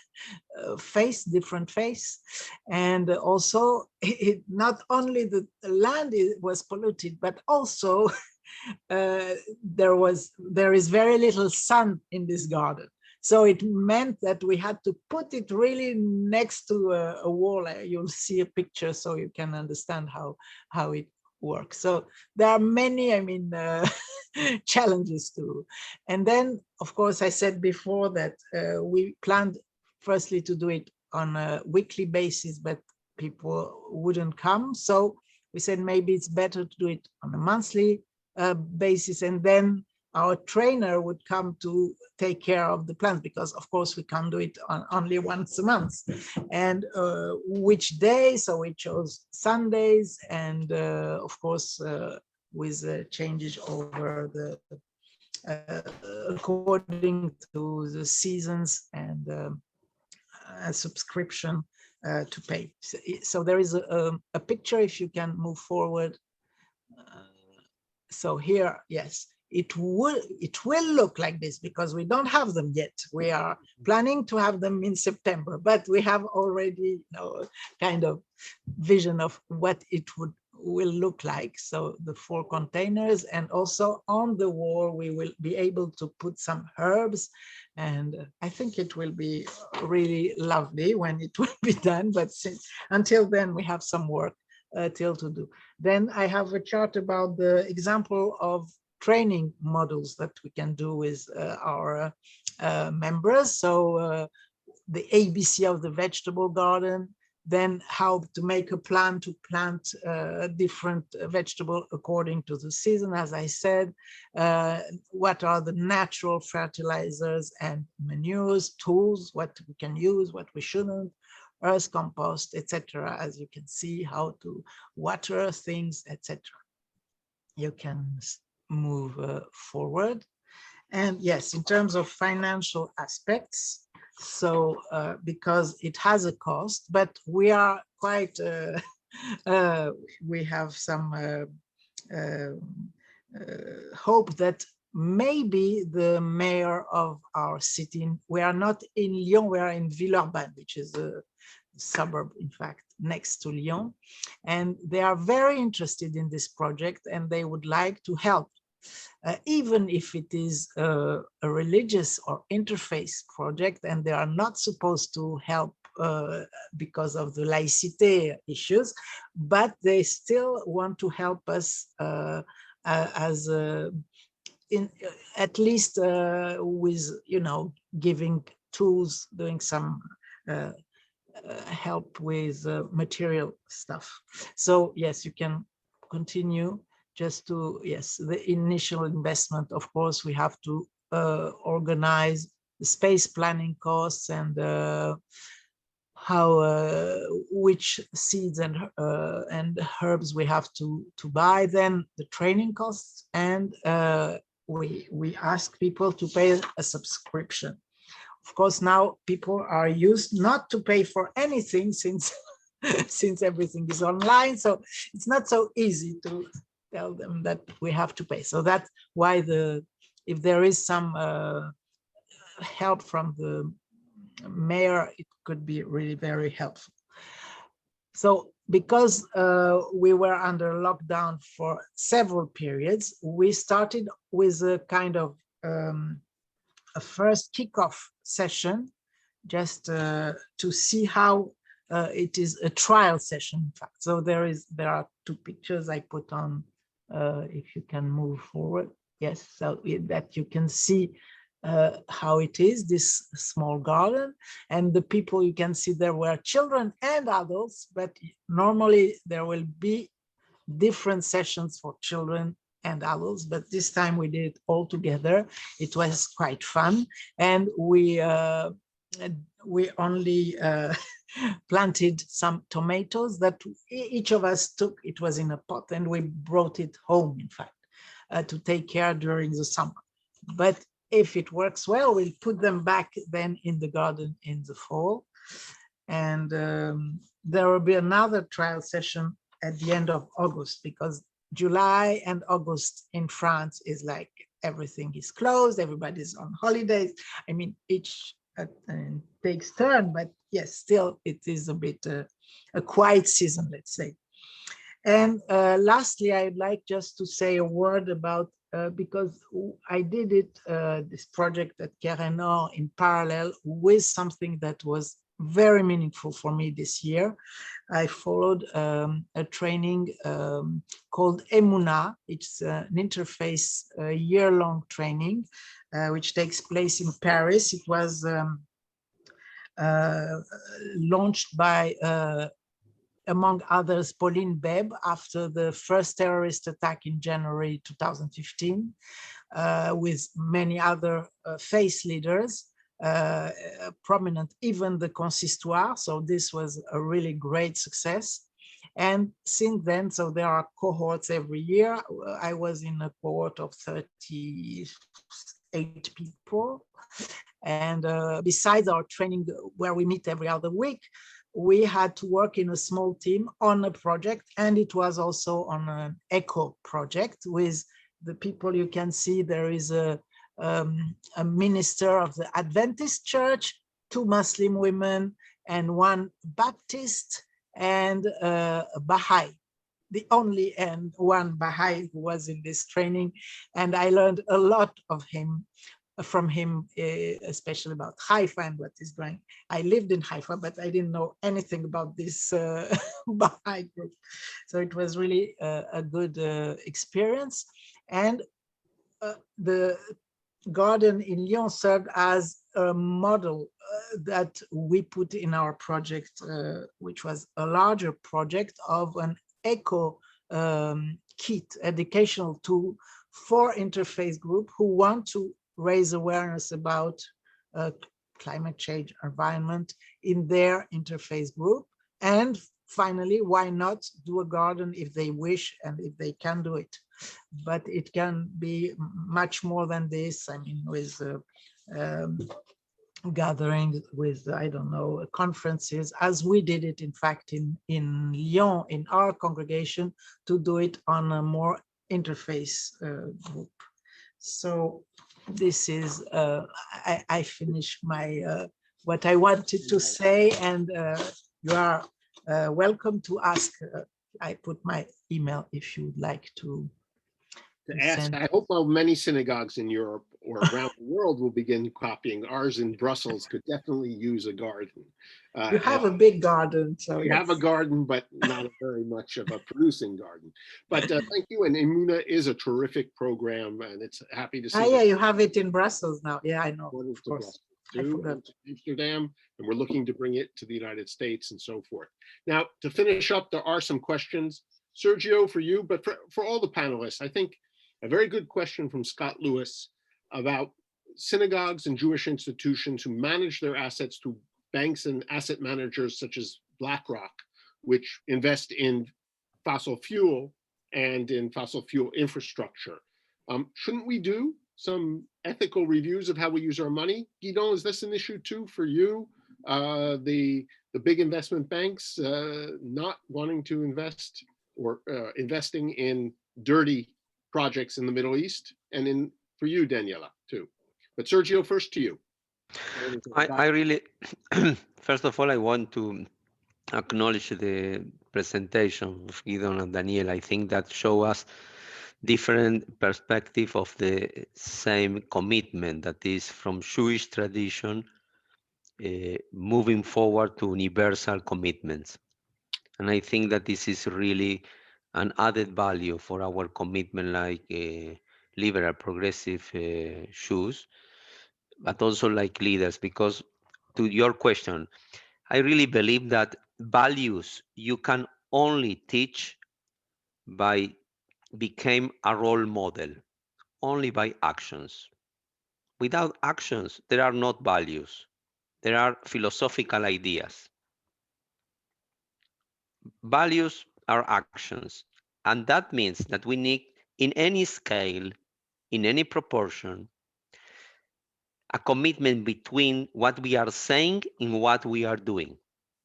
face, different face. And also not only the land was polluted, but also there is very little sun in this garden. So it meant that we had to put it really next to a wall. You'll see a picture so you can understand how it works. So there are many, I mean, challenges too. And then, of course, I said before that we planned firstly to do it on a weekly basis, but people wouldn't come. So we said maybe it's better to do it on a monthly basis, and then our trainer would come to take care of the plants, because of course we can't do it only once a month. And which day? So we chose Sundays, and of course with changes over the according to the seasons, and a subscription to pay. So there is a picture, if you can move forward. So here, yes, it will look like this, because we don't have them yet. We are planning to have them in September, but we have already, you know, kind of vision of what it will look like. So the 4 containers, and also on the wall we will be able to put some herbs, and I think it will be really lovely when it will be done. But until then we have some work still to do. Then I have a chart about the example of training models that we can do with our members. So the ABC of the vegetable garden, then how to make a plan to plant different vegetable according to the season, as I said, what are the natural fertilizers and manures, tools, what we can use, what we shouldn't, earth compost, etc. As you can see, how to water things, etc. You can move forward. And yes, in terms of financial aspects, so because it has a cost, but we are quite, we have some hope that maybe the mayor of our city, we are not in Lyon, we are in Villeurbanne, which is a suburb, in fact, next to Lyon. And they are very interested in this project, and they would like to help. Even if it is a religious or interfaith project, and they are not supposed to help because of the laïcité issues, but they still want to help us as at least with, you know, giving tools, doing some help with material stuff. So yes, you can continue. Just to, yes, the initial investment, of course, we have to organize the space planning costs, and how which seeds and herbs we have to buy, then the training costs, and we ask people to pay a subscription. Of course, now people are used not to pay for anything since since everything is online, so it's not so easy to tell them that we have to pay. So that's why if there is some help from the mayor, it could be really very helpful. So because we were under lockdown for several periods, we started with a kind of a first kickoff session, just to see how it is a trial session, in fact. So there are 2 pictures I put on. If you can move forward, yes, so that you can see how it is, this small garden. And the people, you can see there were children and adults, but normally there will be different sessions for children and adults, but this time we did it all together. It was quite fun, and we only planted some tomatoes that each of us took. It was in a pot, and we brought it home, in fact, to take care during the summer. But if it works well, we'll put them back then in the garden in the fall. And there will be another trial session at the end of August, because July and August in France is like everything is closed, everybody's on holidays. I mean, each takes turn, but yes, still it is a bit a quiet season, let's say. And lastly, I'd like just to say a word about, because I did it, this project at Keren Or in parallel with something that was very meaningful for me this year. I followed a training called Emuna. It's an interface year-long training, which takes place in Paris. It was launched by among others, Pauline Beb, after the first terrorist attack in January 2015, with many other faith leaders, prominent, even the consistoire. So this was a really great success. And since then, so there are cohorts every year. I was in a cohort of 38 people. And besides our training where we meet every other week, we had to work in a small team on a project, and it was also on an eco project with the people you can see. There is a minister of the Adventist church, 2 Muslim women, and 1 Baptist, and a Baha'i, the only and 1 Baha'i who was in this training. And I learned a lot from him, especially about Haifa and what is going. I lived in Haifa, but I didn't know anything about this Baha'i group. So it was really a good experience. And the garden in Lyon served as a model that we put in our project, which was a larger project of an eco kit, educational tool for interfaith group who want to raise awareness about climate change, environment in their interfaith group. And finally, why not do a garden if they wish and if they can do it? But it can be much more than this. I mean, with gathering, with, I don't know, conferences, as we did it, in fact, in Lyon, in our congregation, to do it on a more interfaith group. So this is, I finished my, what I wanted to say, and you are welcome to ask. I put my email if you'd like to ask. I hope many synagogues in Europe or around the world will begin copying. Ours in Brussels could definitely use a garden. You have a big garden. So we have a garden, but not very much of a producing garden. But thank you. And Emuna is a terrific program, and it's happy to see. Yeah, you have it in Brussels now. Yeah, I know. Of course. Amsterdam, and we're looking to bring it to the United States and so forth. Now, to finish up, there are some questions, Sergio, for you, but for all the panelists. I think a very good question from Scott Lewis about synagogues and Jewish institutions who manage their assets through banks and asset managers such as BlackRock, which invest in fossil fuel and in fossil fuel infrastructure. Shouldn't we do some ethical reviews of how we use our money? Guidon, is this an issue too for you? The big investment banks not wanting to invest or investing in dirty projects in the Middle East, and for you, Daniela, too. But Sergio, first to you. I really, first of all, I want to acknowledge the presentation of Guidon and Daniela. I think that show us different perspective of the same commitment, that is from Jewish tradition moving forward to universal commitments. And I think that this is really an added value for our commitment, like liberal progressive Jews, but also like leaders, because to your question, I really believe that values you can only teach by became a role model, only by actions. Without actions, there are not values. There are philosophical ideas. Values are actions. And that means that we need, in any scale, in any proportion, a commitment between what we are saying and what we are doing.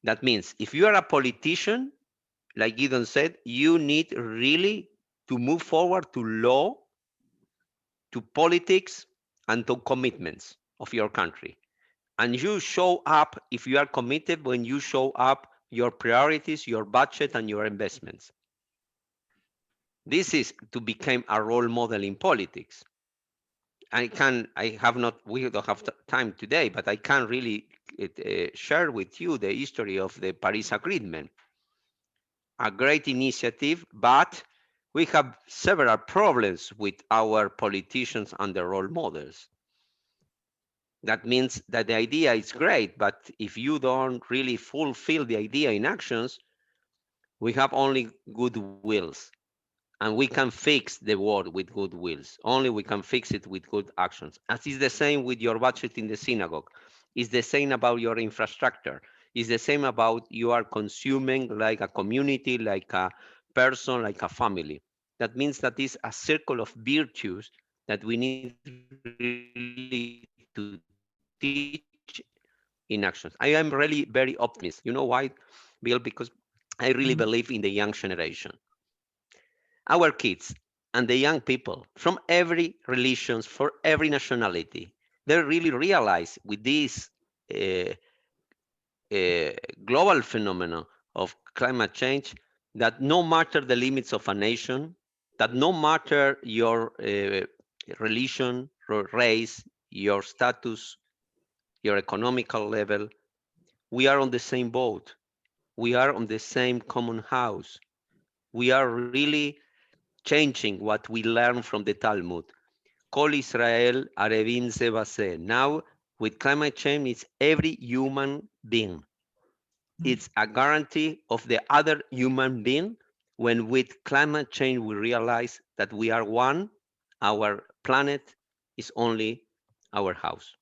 That means if you are a politician, like Gideon said, you need really to move forward to law to politics and to commitments of your country. And you show up, if you are committed, when you show up your priorities, your budget, and your investments. This is to become a role model in politics. We don't have time today, but I can really share with you the history of the Paris Agreement. A great initiative, but we have several problems with our politicians and their role models. That means that the idea is great, but if you don't really fulfill the idea in actions, we have only good wills. And we can fix the world with good wills. Only we can fix it with good actions. As is the same with your budget in the synagogue. It's the same about your infrastructure. It's the same about you are consuming like a community, like a person, like a family. That means that it's a circle of virtues that we need really to teach in actions. I am really very optimistic. You know why, Bill? Because I really believe in the young generation. Our kids and the young people from every religion, for every nationality, they really realize with this global phenomenon of climate change that no matter the limits of a nation, that no matter your religion, your race, your status, your economical level, we are on the same boat. We are on the same common house. We are really changing what we learned from the Talmud. Kol Israel Arevim Ze Baseh. Now, with climate change, it's every human being. It's a guarantee of the other human being. When with climate change, we realize that we are one, our planet is only our house.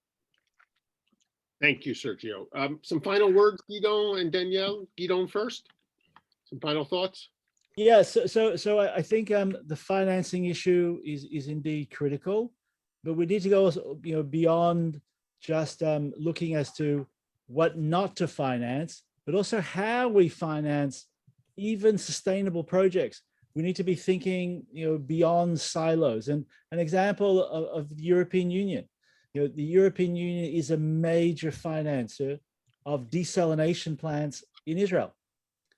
Thank you, Sergio. Some final words, Guido and Danielle. Guido first. Some final thoughts. Yeah, so I think the financing issue is indeed critical, but we need to go beyond just looking as to what not to finance, but also how we finance even sustainable projects. We need to be thinking beyond silos. And an example of the European Union. The European Union is a major financer of desalination plants in Israel.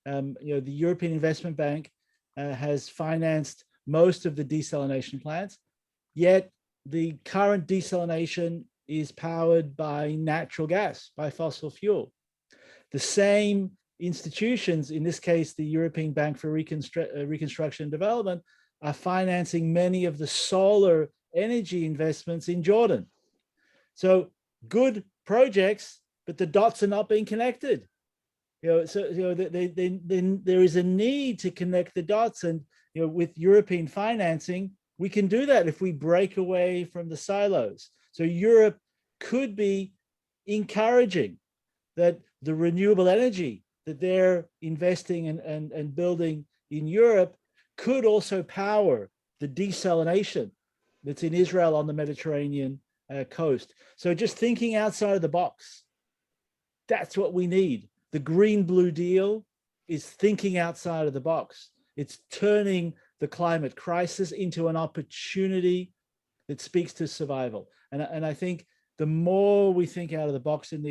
The European Investment Bank has financed most of the desalination plants, yet the current desalination is powered by natural gas, by fossil fuel. The same institutions, in this case, the European Bank for Reconstruction and Development, are financing many of the solar energy investments in Jordan. So good projects, but the dots are not being connected. There is a need to connect the dots, and with European financing, we can do that if we break away from the silos. So Europe could be encouraging that the renewable energy that they're investing and building in Europe could also power the desalination that's in Israel on the Mediterranean coast. So just thinking outside of the box, that's what we need. The Green-Blue deal is thinking outside of the box. It's turning the climate crisis into an opportunity that speaks to survival. And I think the more we think out of the box in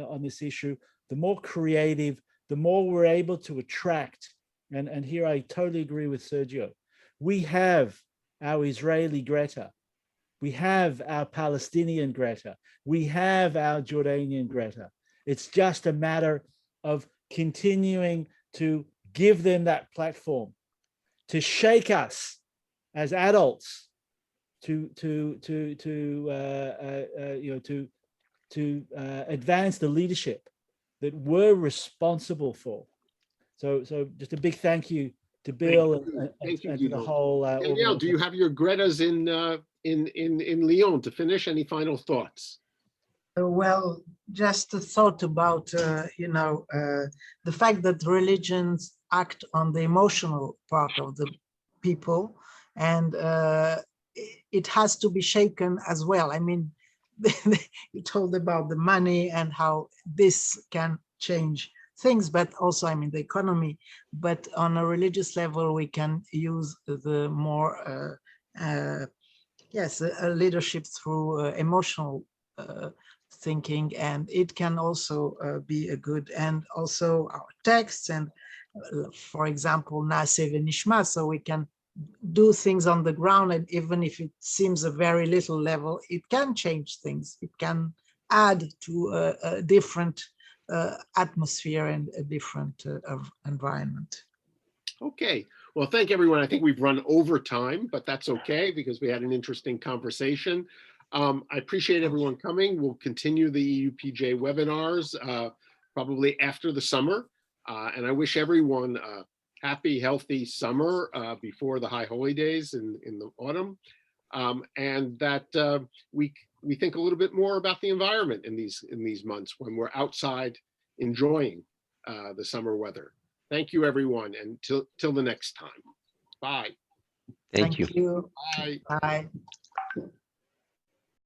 on this issue, the more creative, the more we're able to attract. And here I totally agree with Sergio. We have our Israeli Greta. We have our Palestinian Greta. We have our Jordanian Greta. It's just a matter of continuing to give them that platform, to shake us as adults, to advance the leadership that we're responsible for. So just a big thank you to Bill and to the whole. Danielle, do you have your Gretas in Lyon to finish? Any final thoughts? Well, just a thought about the fact that religions act on the emotional part of the people, and it has to be shaken as well. I mean, you told about the money and how this can change things, but also, I mean, the economy. But on a religious level, we can use the more Yes, leadership through emotional thinking, and it can also be a good, and also our texts, and for example, Naaseh v'nishma, so we can do things on the ground, and even if it seems a very little level, it can change things. It can add to a different atmosphere and a different environment. Okay, well, thank everyone. I think we've run over time, but that's okay because we had an interesting conversation. I appreciate everyone coming. We'll continue the EUPJ webinars probably after the summer. And I wish everyone a happy, healthy summer before the high holy days in the autumn. And that we think a little bit more about the environment in these months when we're outside enjoying the summer weather. Thank you, everyone, and till the next time. Bye. Thank you. You. Bye. Bye.